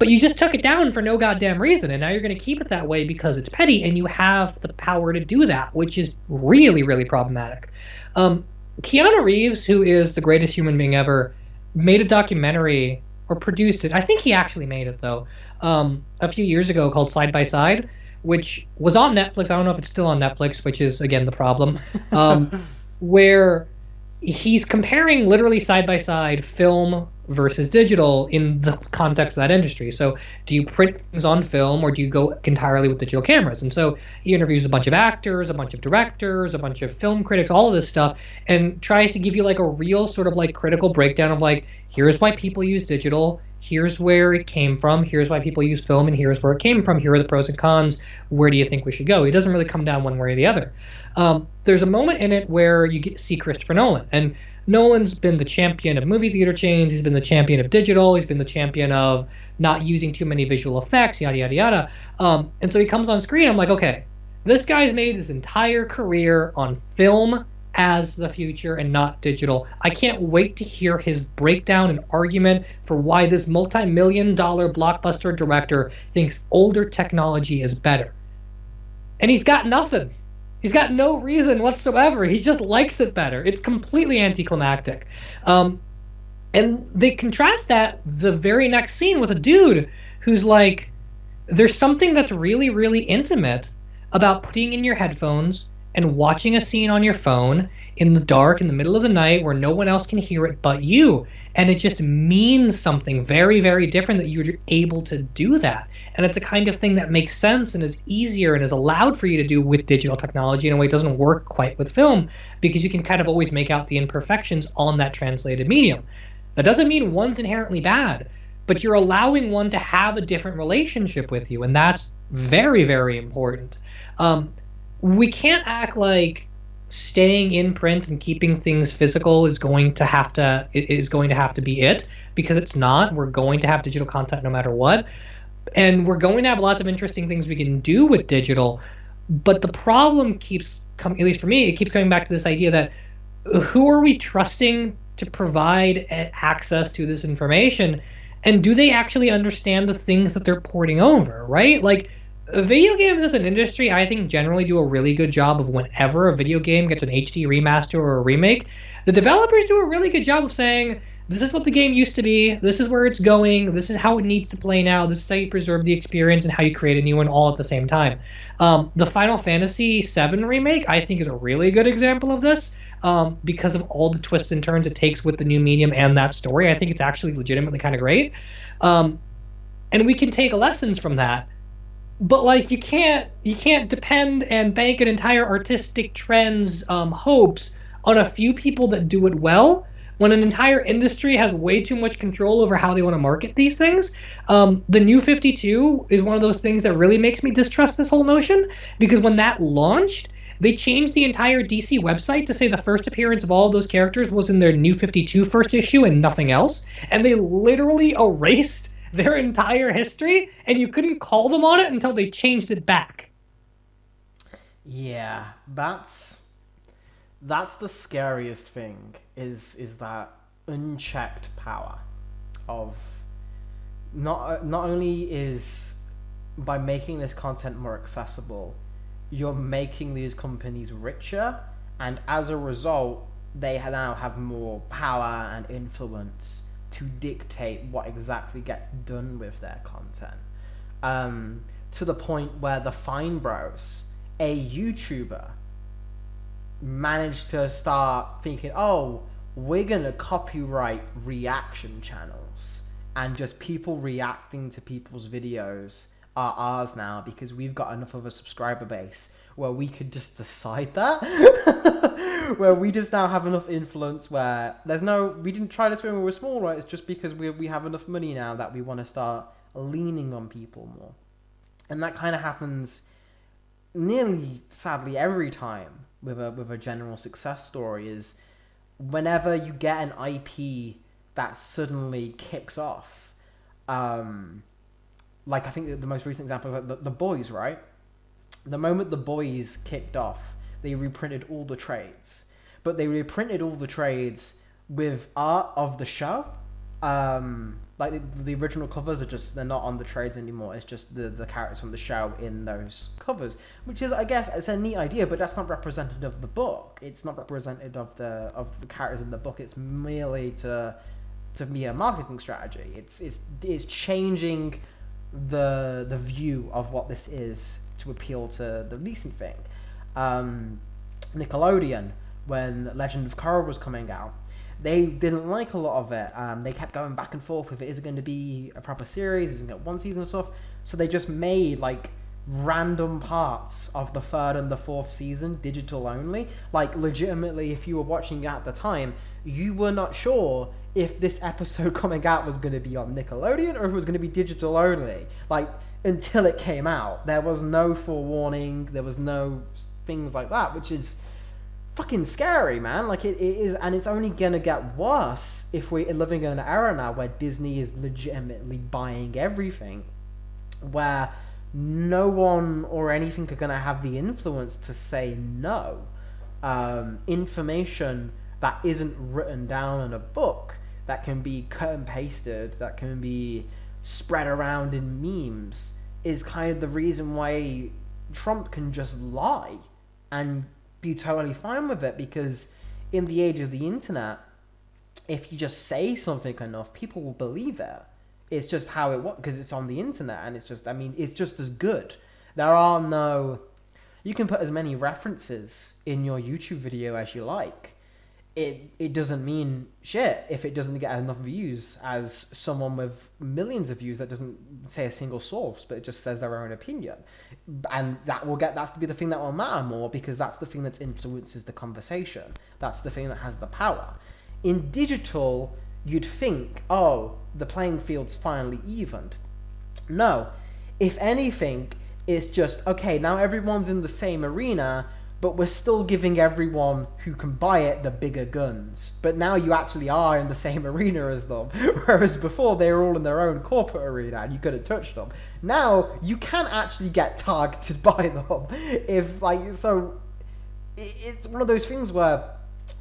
But you just took it down for no goddamn reason, and now you're going to keep it that way because it's petty, and you have the power to do that, which is really, really problematic. Keanu Reeves, who is the greatest human being ever, made a documentary, or produced it. I think he actually made it, though, a few years ago called Side by Side, which was on Netflix. I don't know if it's still on Netflix, which is, again, the problem, where he's comparing literally side by side film versus digital in the context of that industry. So do you print things on film, or do you go entirely with digital cameras? And so he interviews a bunch of actors, a bunch of directors, a bunch of film critics, all of this stuff, and tries to give you like a real sort of like critical breakdown of like, here's why people use digital, here's where it came from, here's why people use film, and here's where it came from, here are the pros and cons, where do you think we should go? It doesn't really come down one way or the other. There's a moment in it where you see Christopher Nolan, and Nolan's been the champion of movie theater chains, he's been the champion of digital, he's been the champion of not using too many visual effects, yada, yada, yada. And so he comes on screen, I'm like, okay, this guy's made his entire career on film as the future and not digital. I can't wait to hear his breakdown and argument for why this multi-million-dollar blockbuster director thinks older technology is better. And he's got nothing. He's got no reason whatsoever. He just likes it better. It's completely anticlimactic. And they contrast that the very next scene with a dude who's like, there's something that's really, really intimate about putting in your headphones and watching a scene on your phone in the dark, in the middle of the night, where no one else can hear it but you. And it just means something very, very different that you're able to do that. And it's a kind of thing that makes sense and is easier and is allowed for you to do with digital technology in a way it doesn't work quite with film, because you can kind of always make out the imperfections on that translated medium. That doesn't mean one's inherently bad, but you're allowing one to have a different relationship with you, and that's very, very important. We can't act like staying in print and keeping things physical is going to have to be it, because it's not. We're going to have digital content no matter what, and we're going to have lots of interesting things we can do with digital. But the problem keeps coming, at least for me, it keeps coming back to this idea that who are we trusting to provide access to this information, and do they actually understand the things that they're porting over, right? Like, video games as an industry, I think, generally do a really good job of whenever a video game gets an HD remaster or a remake, the developers do a really good job of saying, this is what the game used to be, this is where it's going, this is how it needs to play now, this is how you preserve the experience and how you create a new one all at the same time. The Final Fantasy VII remake, I think, is a really good example of this, because of all the twists and turns it takes with the new medium and that story. I think it's actually legitimately kind of great. And we can take lessons from that. But like you can't depend and bank an entire artistic trend's hopes on a few people that do it well when an entire industry has way too much control over how they want to market these things. The New 52 is one of those things that really makes me distrust this whole notion, because when that launched, they changed the entire DC website to say the first appearance of all of those characters was in their New 52 first issue and nothing else. And they literally erased their entire history, and you couldn't call them on it until they changed it back. Yeah, that's the scariest thing, is that unchecked power of not only is by making this content more accessible, you're making these companies richer, and as a result, they now have more power and influence to dictate what exactly gets done with their content. To the point where the Fine Bros, a YouTuber, managed to start thinking, oh, we're gonna copyright reaction channels, and just people reacting to people's videos are ours now because we've got enough of a subscriber base where we could just decide that. Where we just now have enough influence where we didn't try this when we were smaller, it's just because we have enough money now that we want to start leaning on people more. And that kind of happens nearly, sadly, every time with a general success story, is whenever you get an IP that suddenly kicks off. Like, I think the most recent example is like the Boys, right? The moment the Boys kicked off, they reprinted all the trades. But they reprinted all the trades with art of the show. Like, the original covers they're not on the trades anymore. It's just the characters from the show in those covers. Which is, I guess, it's a neat idea, but that's not representative of the book. It's not representative of the characters in the book. It's merely to be a marketing strategy. It's changing the view of what this is to appeal to the recent thing. Nickelodeon, when Legend of Korra was coming out, they didn't like a lot of it. They kept going back and forth with it. Is it going to be a proper series? Is it going to get one season and stuff? So they just made like random parts of the third and the fourth season digital only. Like, legitimately, if you were watching at the time, you were not sure if this episode coming out was going to be on Nickelodeon or if it was going to be digital only. Like, until it came out, there was no forewarning. There was no things like that, which is fucking scary, man. Like, it is, and it's only gonna get worse if we're living in an era now where Disney is legitimately buying everything, where no one or anything are gonna have the influence to say no. Information that isn't written down in a book, that can be cut and pasted, that can be spread around in memes, is kind of the reason why Trump can just lie and be totally fine with it, because in the age of the internet, if you just say something enough, people will believe it. It's just how it works, because it's on the internet, and it's just, I mean, it's just as good. You can put as many references in your YouTube video as you like. It doesn't mean shit if it doesn't get enough views as someone with millions of views that doesn't say a single source, but it just says their own opinion. And that's to be the thing that will matter more, because that's the thing that influences the conversation. That's the thing that has the power. In digital, you'd think, oh, the playing field's finally evened. No. If anything, it's just, okay, now everyone's in the same arena, but we're still giving everyone who can buy it the bigger guns. But now you actually are in the same arena as them. Whereas before, they were all in their own corporate arena and you couldn't touch them. Now, you can actually get targeted by them. It's one of those things where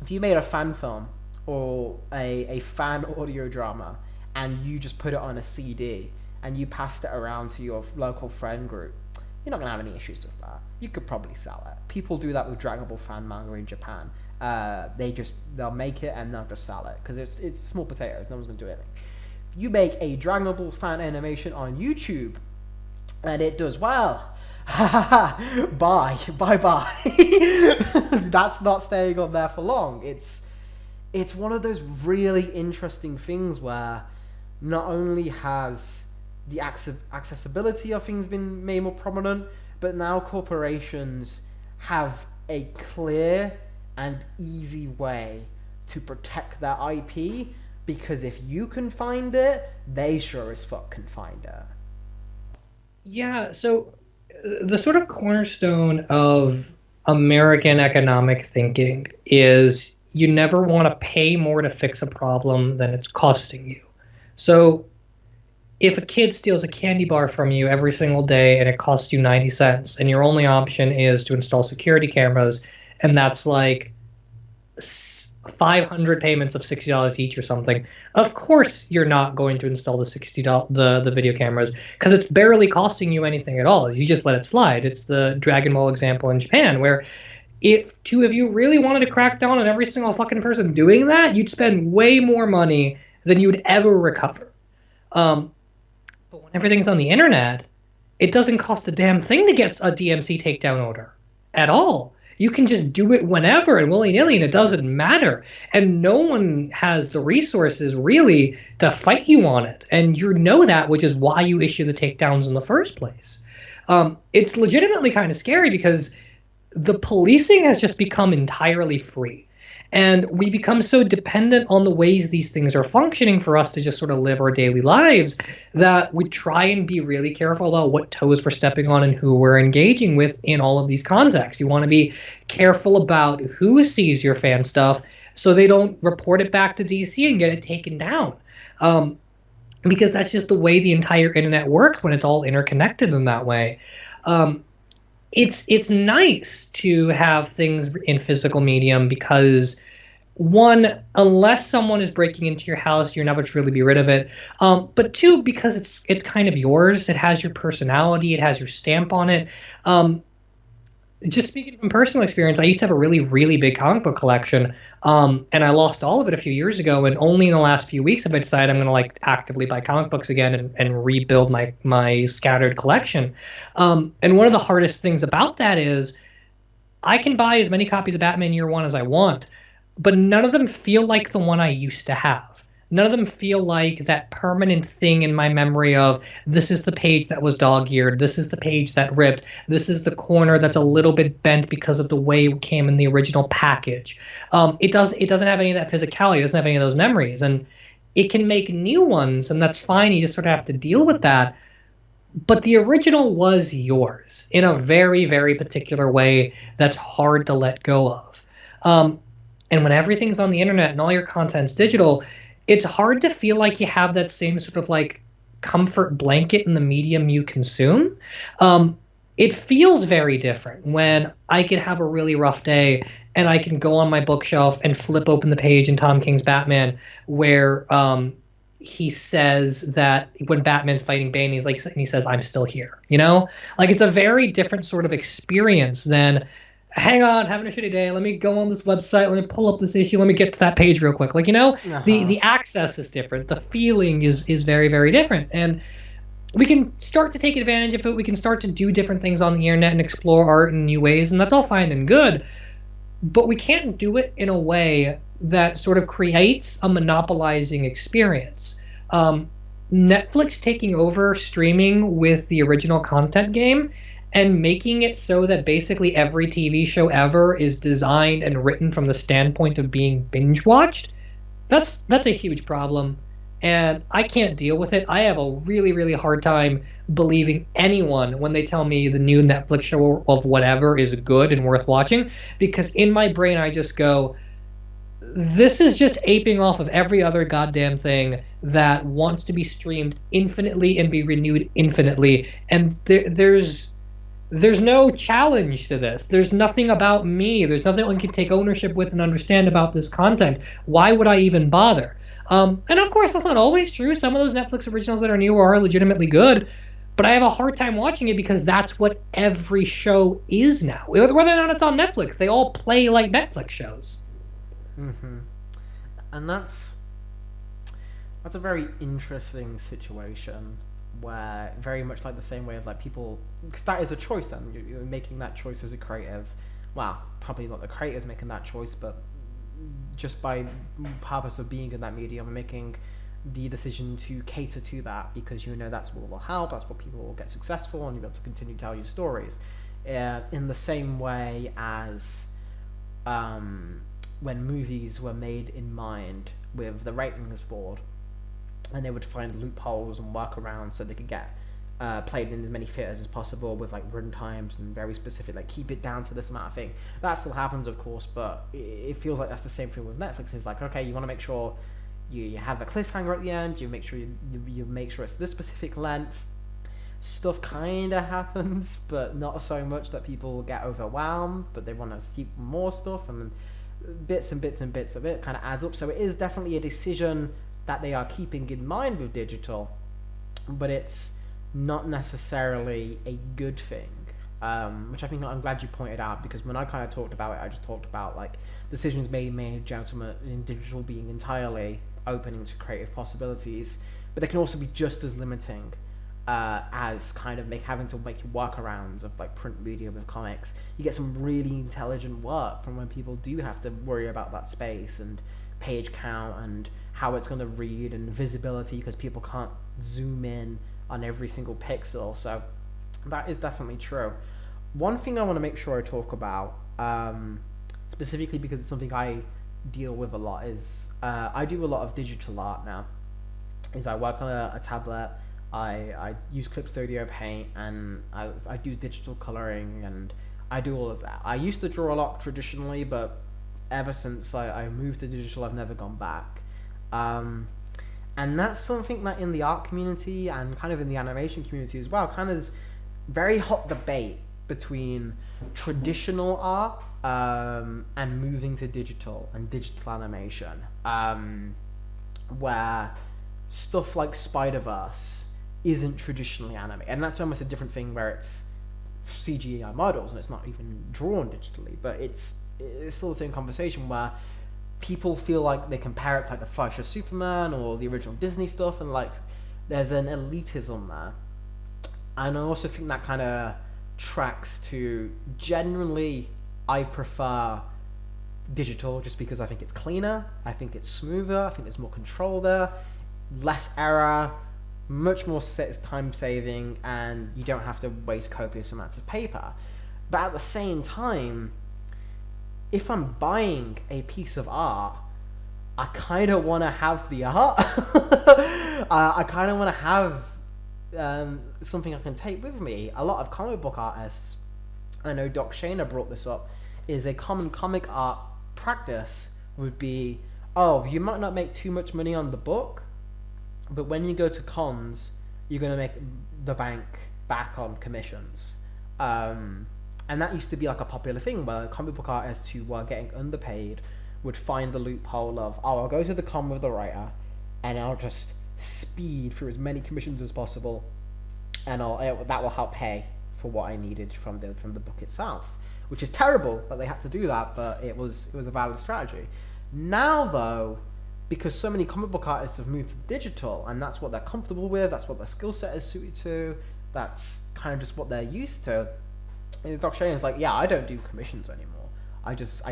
if you made a fan film or a fan audio drama and you just put it on a CD and you passed it around to your local friend group, you're not going to have any issues with that. You could probably sell it. People do that with Dragon Ball fan manga in Japan. They'll make it and they'll just sell it because it's small potatoes. No one's going to do anything. If you make a Dragon Ball fan animation on YouTube and it does well, bye. That's not staying on there for long. It's one of those really interesting things where not only has the accessibility of things been made more prominent, but now corporations have a clear and easy way to protect their IP, because if you can find it, they sure as fuck can find it. Yeah, so the sort of cornerstone of American economic thinking is you never want to pay more to fix a problem than it's costing you. So if a kid steals a candy bar from you every single day and it costs you 90 cents, and your only option is to install security cameras, and that's like 500 payments of $60 each or something, of course you're not going to install the $60 the video cameras, because it's barely costing you anything at all. You just let it slide. It's the Dragon Ball example in Japan, where if two of you really wanted to crack down on every single fucking person doing that, you'd spend way more money than you'd ever recover. But when everything's on the internet, it doesn't cost a damn thing to get a DMC takedown order at all. You can just do it whenever and willy-nilly, and it doesn't matter. And no one has the resources really to fight you on it. And you know that, which is why you issue the takedowns in the first place. It's legitimately kind of scary because the policing has just become entirely free. And we become so dependent on the ways these things are functioning for us to just sort of live our daily lives that we try and be really careful about what toes we're stepping on and who we're engaging with in all of these contexts. You want to be careful about who sees your fan stuff so they don't report it back to DC and get it taken down. Because that's just the way the entire internet works when it's all interconnected in that way. It's nice to have things in physical medium because, one, unless someone is breaking into your house, you're never to really be rid of it. But two, because it's kind of yours. It has your personality. It has your stamp on it. Just speaking from personal experience, I used to have a really, really big comic book collection, and I lost all of it a few years ago. And only in the last few weeks have I decided I'm going to actively buy comic books again and rebuild my scattered collection. And one of the hardest things about that is I can buy as many copies of Batman Year One as I want, but none of them feel like the one I used to have. None of them feel like that permanent thing in my memory of this is the page that was dog-eared, this is the page that ripped, this is the corner that's a little bit bent because of the way it came in the original package. It doesn't have any of that physicality, it doesn't have any of those memories, and it can make new ones, and that's fine, you just sort of have to deal with that. But the original was yours in a very, very particular way that's hard to let go of. And when everything's on the internet and all your content's digital, it's hard to feel like you have that same sort of like comfort blanket in the medium you consume. It feels very different when I could have a really rough day and I can go on my bookshelf and flip open the page in Tom King's Batman where he says that when Batman's fighting Bane, he says, "I'm still here." You know, like it's a very different sort of experience than, hang on, having a shitty day, let me go on this website, let me pull up this issue, let me get to that page real quick. Like, you know, the access is different. The feeling is very, very different. And we can start to take advantage of it. We can start to do different things on the internet and explore art in new ways, and that's all fine and good. But we can't do it in a way that sort of creates a monopolizing experience. Netflix taking over streaming with the original content game and making it so that basically every TV show ever is designed and written from the standpoint of being binge-watched, that's a huge problem. And I can't deal with it. I have a really, really hard time believing anyone when they tell me the new Netflix show of whatever is good and worth watching, because in my brain I just go, this is just aping off of every other goddamn thing that wants to be streamed infinitely and be renewed infinitely. And there's no challenge to this. There's nothing about me. There's nothing I can take ownership with and understand about this content. Why would I even bother? And of course, that's not always true. Some of those Netflix originals that are new are legitimately good, but I have a hard time watching it because that's what every show is now. Whether or not it's on Netflix, they all play like Netflix shows. Mm-hmm. And that's a very interesting situation, where very much like the same way of like people, because that is a choice then, you're making that choice as a creative. Well, probably not the creators making that choice, but just by purpose of being in that medium and making the decision to cater to that, because you know that's what will help, that's what people will get successful, and you'll be able to continue to tell your stories. In the same way as when movies were made in mind with the ratings board, and they would find loopholes and workarounds so they could get played in as many theaters as possible with like run times and very specific, like keep it down to this amount of thing. That still happens, of course, but it feels like that's the same thing with Netflix. It's like, okay, you want to make sure you have a cliffhanger at the end, you make sure you make sure it's this specific length. Stuff kind of happens, but not so much that people get overwhelmed, but they want to keep more stuff, and bits and bits and bits of it kind of adds up. So it is definitely a decision that they are keeping in mind with digital, but it's not necessarily a good thing, which I think I'm glad you pointed out, because when I kind of talked about it, I just talked about like decisions made gentlemen in digital being entirely opening to creative possibilities, but they can also be just as limiting as kind of having to make workarounds of like print media with comics. You get some really intelligent work from when people do have to worry about that space and page count and how it's going to read and visibility, because people can't zoom in on every single pixel. So that is definitely true. One thing I want to make sure I talk about, specifically because it's something I deal with a lot, is I do a lot of digital art now. Is I work on a tablet. I use Clip Studio Paint, and I do digital coloring, and I do all of that. I used to draw a lot traditionally, but ever since I moved to digital, I've never gone back. And that's something that in the art community and kind of in the animation community as well, kind of is very hot debate between traditional art and moving to digital and digital animation, where stuff like Spider-Verse isn't traditionally animated, and that's almost a different thing where it's CGI models and it's not even drawn digitally, but it's still the same conversation where people feel like they compare it to like the Flash of Superman or the original Disney stuff, and like there's an elitism there. And I also think that kind of tracks to, generally I prefer digital just because I think it's cleaner, I think it's smoother, I think there's more control there, less error, much more time saving, and you don't have to waste copious amounts of paper. But at the same time, if I'm buying a piece of art, I kind of want to have the art. I kind of want to have something I can take with me. A lot of comic book artists, I know Doc Shaner brought this up, is a common comic art practice would be, oh, you might not make too much money on the book, but when you go to cons, you're going to make the bank back on commissions. And that used to be like a popular thing where comic book artists who were getting underpaid would find the loophole of, oh, I'll go to the con with the writer and I'll just speed through as many commissions as possible, and that will help pay for what I needed from the book itself, which is terrible that they had to do that, but it was a valid strategy. Now though, because so many comic book artists have moved to digital, and that's what they're comfortable with, that's what their skill set is suited to, that's kind of just what they're used to. And Doc Shaner's like, yeah, I don't do commissions anymore. I just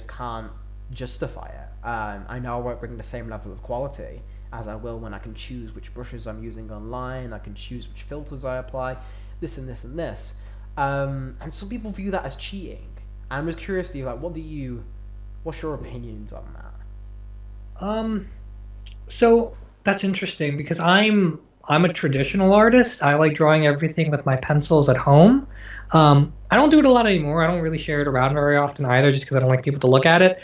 can't justify it. I know I won't bring the same level of quality as I will when I can choose which brushes I'm using online, I can choose which filters I apply, this and this and this. And some people view that as cheating. I'm just curious, Steve, like, what's your opinions on that? So that's interesting because I'm a traditional artist. I like drawing everything with my pencils at home. I don't do it a lot anymore. I don't really share it around very often either, just because I don't like people to look at it.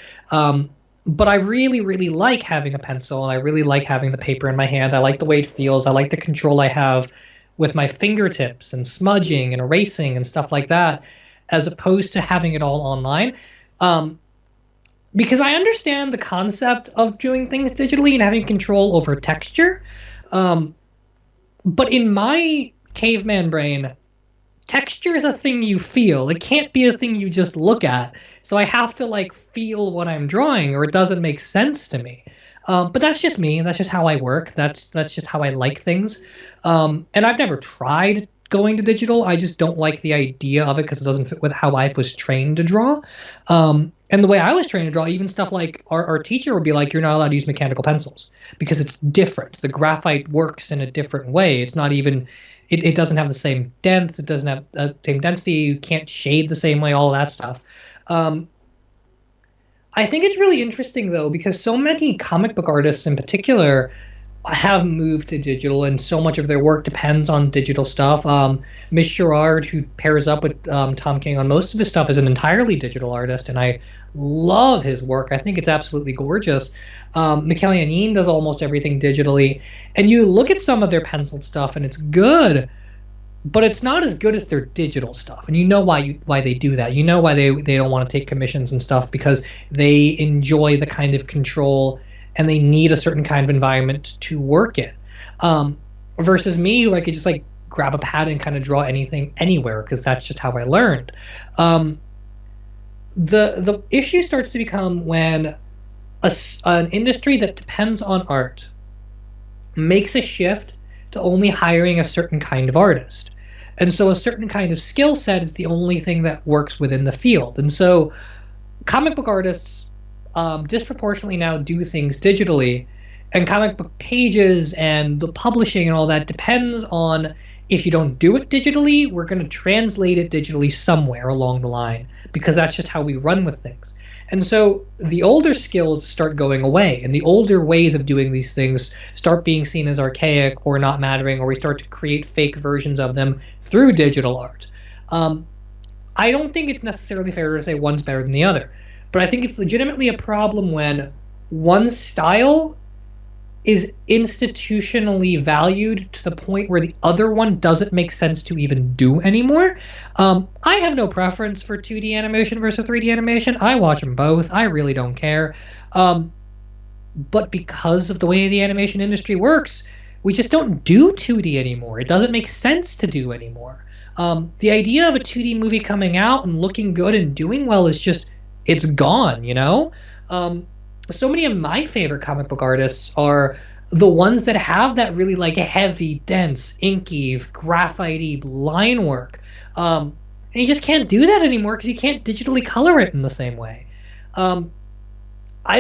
But I really, really like having a pencil, and I really like having the paper in my hand. I like the way it feels. I like the control I have with my fingertips and smudging and erasing and stuff like that, as opposed to having it all online. Because I understand the concept of doing things digitally and having control over texture. But in my caveman brain, texture is a thing you feel. It can't be a thing you just look at. So I have to like feel what I'm drawing, or it doesn't make sense to me. But that's just me. That's just how I work. That's just how I like things. And I've never tried going to digital. I just don't like the idea of it because it doesn't fit with how I was trained to draw. And the way I was trained to draw, even stuff like our teacher would be like, you're not allowed to use mechanical pencils because it's different. The graphite works in a different way. It's not even, it doesn't have the same depth. It doesn't have the same density. You can't shade the same way, all of that stuff. I think it's really interesting though, because so many comic book artists in particular have moved to digital, and so much of their work depends on digital stuff. Miss Gerard, who pairs up with Tom King on most of his stuff, is an entirely digital artist, and I love his work. I think it's absolutely gorgeous. Mikel Janin does almost everything digitally, and you look at some of their penciled stuff, and it's good, but it's not as good as their digital stuff. And you know why they do that. You know why they don't want to take commissions and stuff, because they enjoy the kind of control and they need a certain kind of environment to work in. Versus me, who I could just like grab a pad and kind of draw anything anywhere, because that's just how I learned. The issue starts to become when an industry that depends on art makes a shift to only hiring a certain kind of artist. And so a certain kind of skill set is the only thing that works within the field. And so comic book artists disproportionately now do things digitally, and comic book pages and the publishing and all that depends on, if you don't do it digitally, we're going to translate it digitally somewhere along the line, because that's just how we run with things. And so the older skills start going away, and the older ways of doing these things start being seen as archaic or not mattering, or we start to create fake versions of them through digital art. I don't think it's necessarily fair to say one's better than the other, but I think it's legitimately a problem when one style is institutionally valued to the point where the other one doesn't make sense to even do anymore. I have no preference for 2D animation versus 3D animation. I watch them both. I really don't care. But because of the way the animation industry works, we just don't do 2D anymore. It doesn't make sense to do anymore. The idea of a 2D movie coming out and looking good and doing well is just, it's gone, you know? So many of my favorite comic book artists are the ones that have that really like heavy, dense, inky, graphite-y line work. And you just can't do that anymore because you can't digitally color it in the same way. I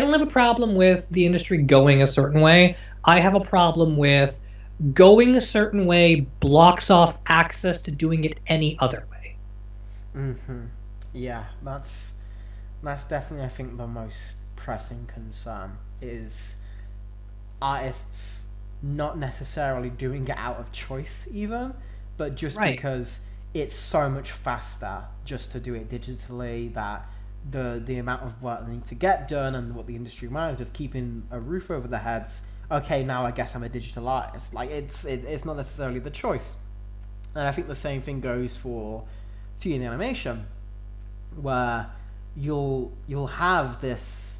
don't have a problem with the industry going a certain way. I have a problem with going a certain way blocks off access to doing it any other way. Yeah, that's definitely, I think, the most pressing concern is artists not necessarily doing it out of choice even, but just because it's so much faster just to do it digitally, that the amount of work they need to get done and what the industry requires, just keeping a roof over their heads. Okay, now I guess I'm a digital artist. Like it's not necessarily the choice. And I think the same thing goes for 2D animation, where you'll have this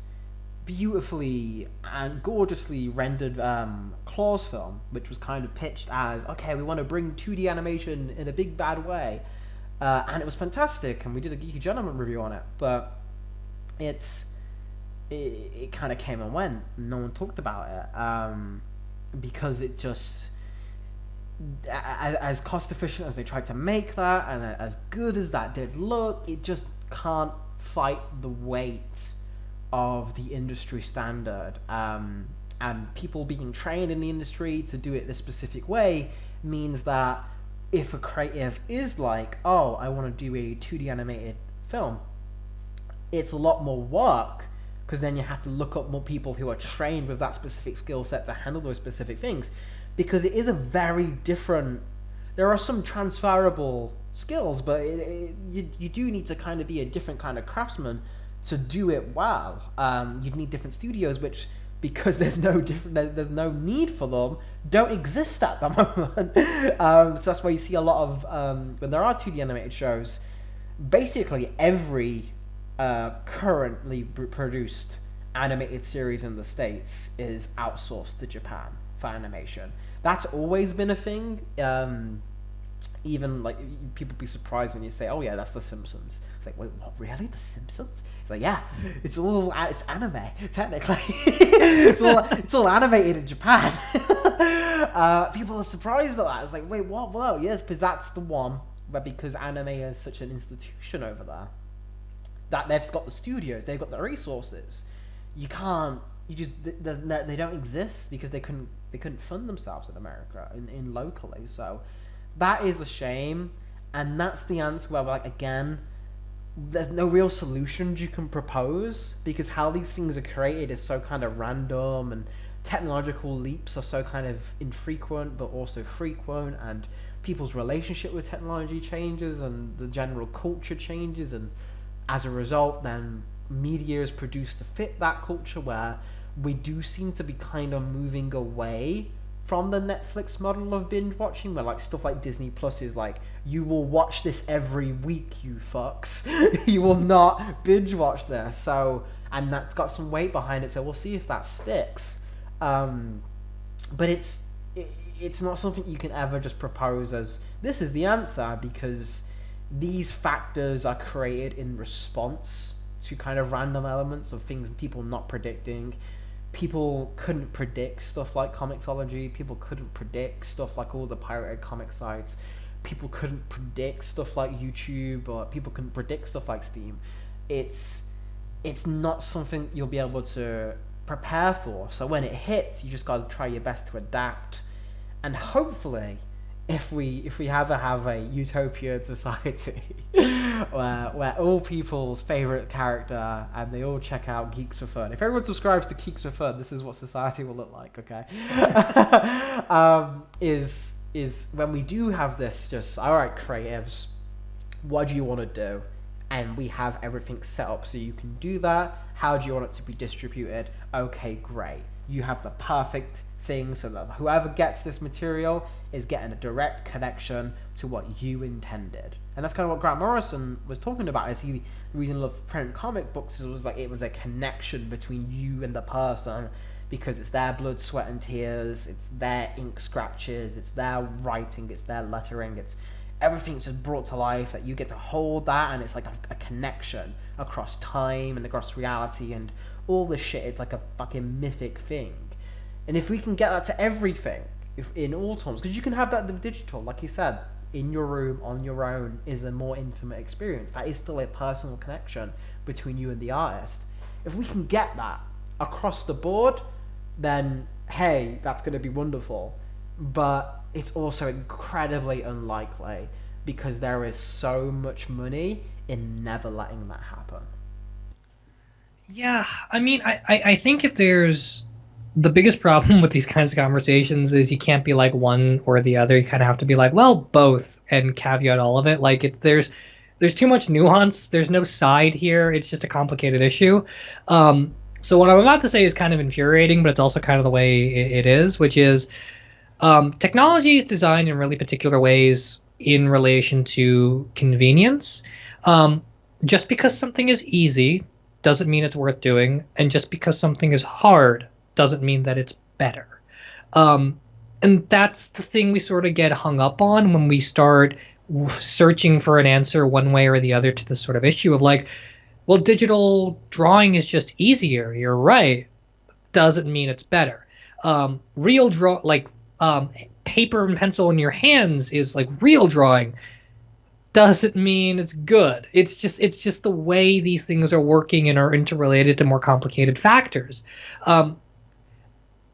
beautifully and gorgeously rendered Claws film, which was kind of pitched as, okay, we want to bring 2D animation in a big bad way, and it was fantastic, and we did a Geeky Gentleman review on it, but it kind of came and went. No one talked about it because it just, as cost efficient as they tried to make that, and as good as that did look, it just can't fight the weight of the industry standard, and people being trained in the industry to do it this specific way means that if a creative is like, oh, I want to do a 2D animated film, it's a lot more work, because then you have to look up more people who are trained with that specific skill set to handle those specific things, because it is a very different, there are some transferable skills, but you do need to kind of be a different kind of craftsman to do it well. You'd need different studios, which, because there's no need for them, don't exist at the moment. So that's why you see a lot of when there are 2D animated shows, basically every currently produced animated series in the States is outsourced to Japan for animation. That's always been a thing. Even like, people be surprised when you say, oh yeah, that's The Simpsons. It's like, wait, what, really? The Simpsons? It's like, yeah, it's anime, technically. it's all animated in Japan. People are surprised at that. It's like, wait, what? Well, yes, because that's the one where, because anime is such an institution over there, that they've got the studios, they've got the resources. They don't exist because they couldn't fund themselves in America, in locally. So that is a shame, and that's the answer where, like, again, there's no real solutions you can propose, because how these things are created is so kind of random, and technological leaps are so kind of infrequent but also frequent, and people's relationship with technology changes and the general culture changes, and as a result then media is produced to fit that culture, where we do seem to be kind of moving away from the Netflix model of binge watching, where like stuff like Disney Plus is like, you will watch this every week, you fucks. You will not binge watch this. So, and that's got some weight behind it, so we'll see if that sticks. But it's not something you can ever just propose as this is the answer, because these factors are created in response to kind of random elements of things people not predicting. People couldn't predict stuff like Comixology. People couldn't predict stuff like all the pirated comic sites. People couldn't predict stuff like YouTube, or people couldn't predict stuff like Steam. It's not something you'll be able to prepare for. So when it hits, you just got to try your best to adapt. And hopefully, if we ever have a utopian society where all people's favorite character and they all check out Geeks for Fun, if everyone subscribes to Geeks for Fun, this is what society will look like, okay? Is when we do have this, just, all right, creatives, what do you want to do? And we have everything set up so you can do that. How do you want it to be distributed? Okay, great. You have the perfect thing so that whoever gets this material is getting a direct connection to what you intended. And that's kind of what Grant Morrison was talking about. Is the reason I love print comic books was like it was a connection between you and the person, because it's their blood, sweat, and tears, it's their ink scratches, it's their writing, it's their lettering, it's everything's just brought to life, that you get to hold that, and it's like a connection across time and across reality and all this shit. It's like a fucking mythic thing. And if we can get that to everything, if in all terms, because you can have that digital, like you said, in your room on your own is a more intimate experience. That is still a personal connection between you and the artist. If we can get that across the board, then hey, that's going to be wonderful. But it's also incredibly unlikely, because there is so much money in never letting that happen. Yeah, I mean, I think if there's the biggest problem with these kinds of conversations is you can't be like one or the other. You kind of have to be like, well, both, and caveat all of it. Like there's too much nuance. There's no side here. It's just a complicated issue. So what I'm about to say is kind of infuriating, but it's also kind of the way it is, which is technology is designed in really particular ways in relation to convenience. Just because something is easy doesn't mean it's worth doing, and just because something is hard doesn't mean that it's better. And that's the thing we sort of get hung up on when we start searching for an answer one way or the other to this sort of issue of like, well, digital drawing is just easier. You're right. Doesn't mean it's better. Paper and pencil in your hands is like real drawing. Doesn't mean it's good. It's just the way these things are working and are interrelated to more complicated factors.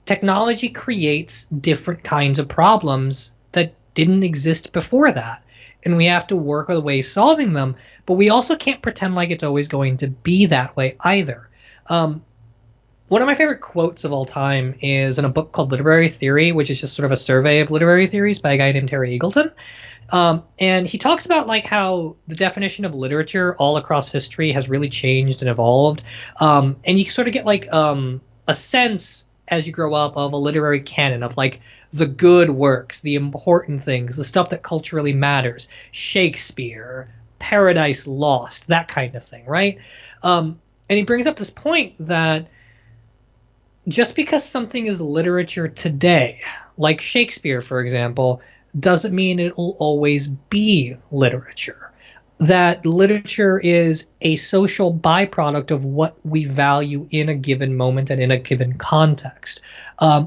Technology creates different kinds of problems that didn't exist before that, and we have to work our way solving them, but we also can't pretend like it's always going to be that way either. One of my favorite quotes of all time is in a book called Literary Theory, which is just sort of a survey of literary theories by a guy named Terry Eagleton. And he talks about like how the definition of literature all across history has really changed and evolved. And you sort of get like a sense as you grow up of a literary canon of like the good works, the important things, the stuff that culturally matters, Shakespeare, Paradise Lost, that kind of thing, right? And he brings up this point that just because something is literature today, like Shakespeare, for example, doesn't mean it will always be literature. That literature is a social byproduct of what we value in a given moment and in a given context.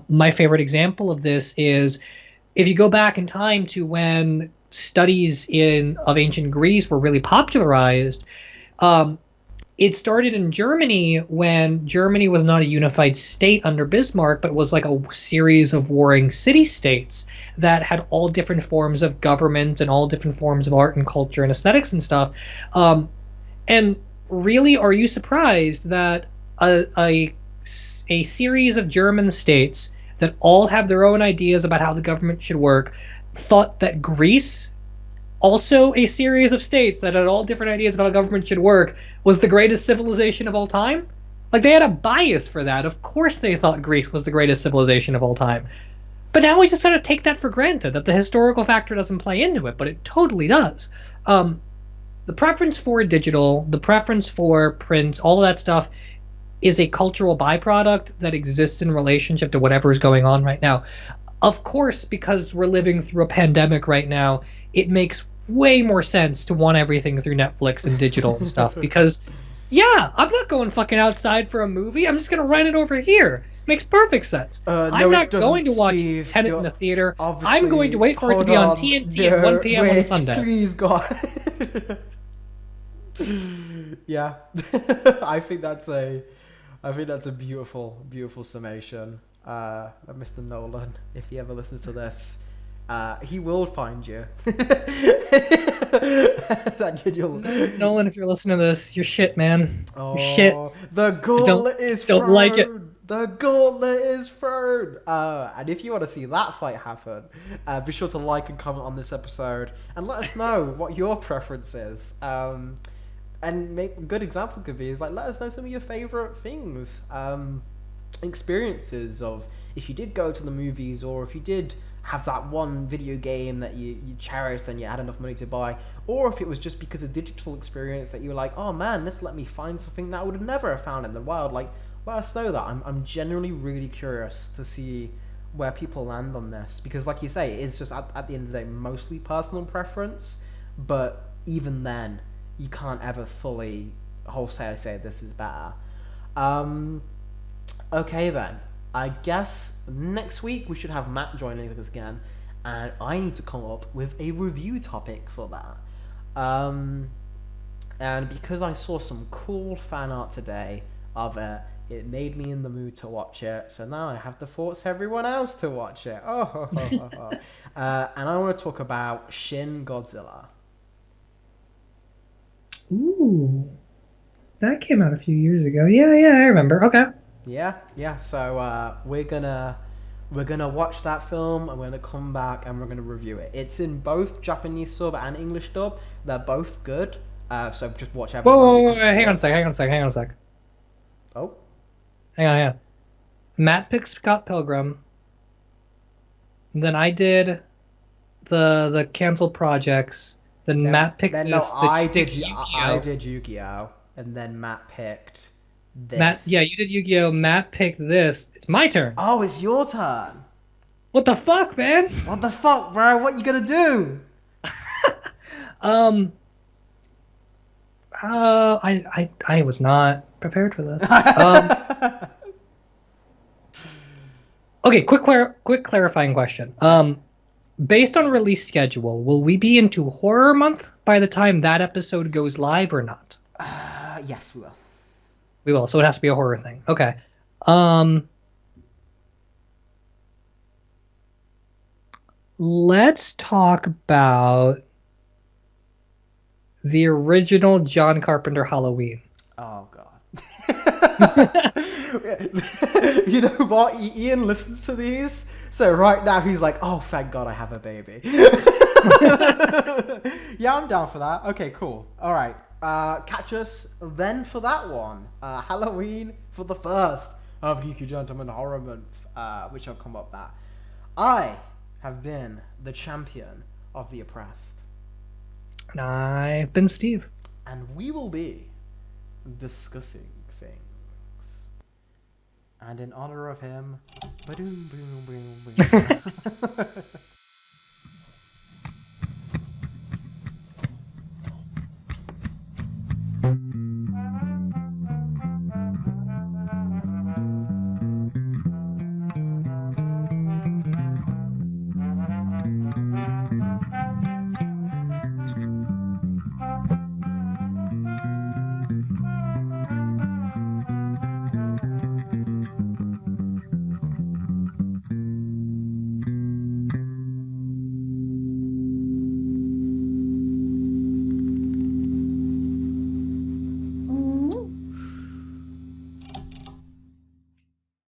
My favorite example of this is if you go back in time to when studies of ancient Greece were really popularized. It started in Germany when Germany was not a unified state under Bismarck, but was like a series of warring city-states that had all different forms of government and all different forms of art and culture and aesthetics and stuff. And really, are you surprised that a series of German states that all have their own ideas about how the government should work thought that Greece, also a series of states that had all different ideas about how government should work, was the greatest civilization of all time? Like, they had a bias for that. Of course they thought Greece was the greatest civilization of all time. But now we just sort of take that for granted, that the historical factor doesn't play into it, but it totally does. The preference for digital, the preference for print, all of that stuff is a cultural byproduct that exists in relationship to whatever is going on right now. Of course, because we're living through a pandemic right now, it makes way more sense to want everything through Netflix and digital and stuff. Because, yeah, I'm not going fucking outside for a movie. I'm just going to rent it over here. Makes perfect sense. I'm not going to watch Tenet in the theater. I'm going to wait for it to be on TNT at 1 p.m. on a Sunday. Please, God. Yeah. I think that's a beautiful, beautiful summation. Mr. Nolan, if he ever listens to this, he will find you. Nolan, if you're listening to this, you're shit, man. You're shit. The gauntlet is thrown. Don't like it. The gauntlet is thrown. And if you want to see that fight happen, be sure to like and comment on this episode and let us know what your preference is. And a good example could be let us know some of your favorite things, experiences of if you did go to the movies, or if you did have that one video game that you cherished and you had enough money to buy, or if it was just because of digital experience that you were like, oh man, this let me find something that I would have never have found in the wild. Let us know that. I'm genuinely really curious to see where people land on this, because like you say, it's just at the end of the day mostly personal preference, but even then you can't ever fully wholesale say this is better. Okay then, I guess next week we should have Matt joining us again, and I need to come up with a review topic for that. And because I saw some cool fan art today of it, it made me in the mood to watch it, so now I have to force everyone else to watch it. And I want to talk about Shin Godzilla. Ooh, that came out a few years ago. Yeah, I remember. Okay. Yeah. So we're gonna watch that film, and we're gonna come back and we're gonna review it. It's in both Japanese sub and English dub. They're both good. So just watch everyone. Whoa, hang on a sec. Oh. Hang on. Matt picked Scott Pilgrim. Then I did the canceled projects. Then Matt picked this. I did Yu-Gi-Oh! And then Matt picked this. You did Yu-Gi-Oh! Matt picked this. It's my turn. Oh, it's your turn. What the fuck, man? What the fuck, bro? What you gonna do? I was not prepared for this. Okay, quick clarifying question. Based on release schedule, will we be into horror month by the time that episode goes live or not? Yes, we will. We will. So it has to be a horror thing. Okay. Let's talk about the original John Carpenter Halloween. Oh god. You know what? Ian listens to these, so right now he's like, "Oh, thank God, I have a baby." Yeah, I'm down for that. Okay, cool. All right, catch us then for that one. Halloween for the first of Geeky Gentleman Horror Month, which I'll come up that. I have been the champion of the oppressed. And I've been Steve. And we will be discussing things. And in honor of him, ba-doom, boom, boom, boom.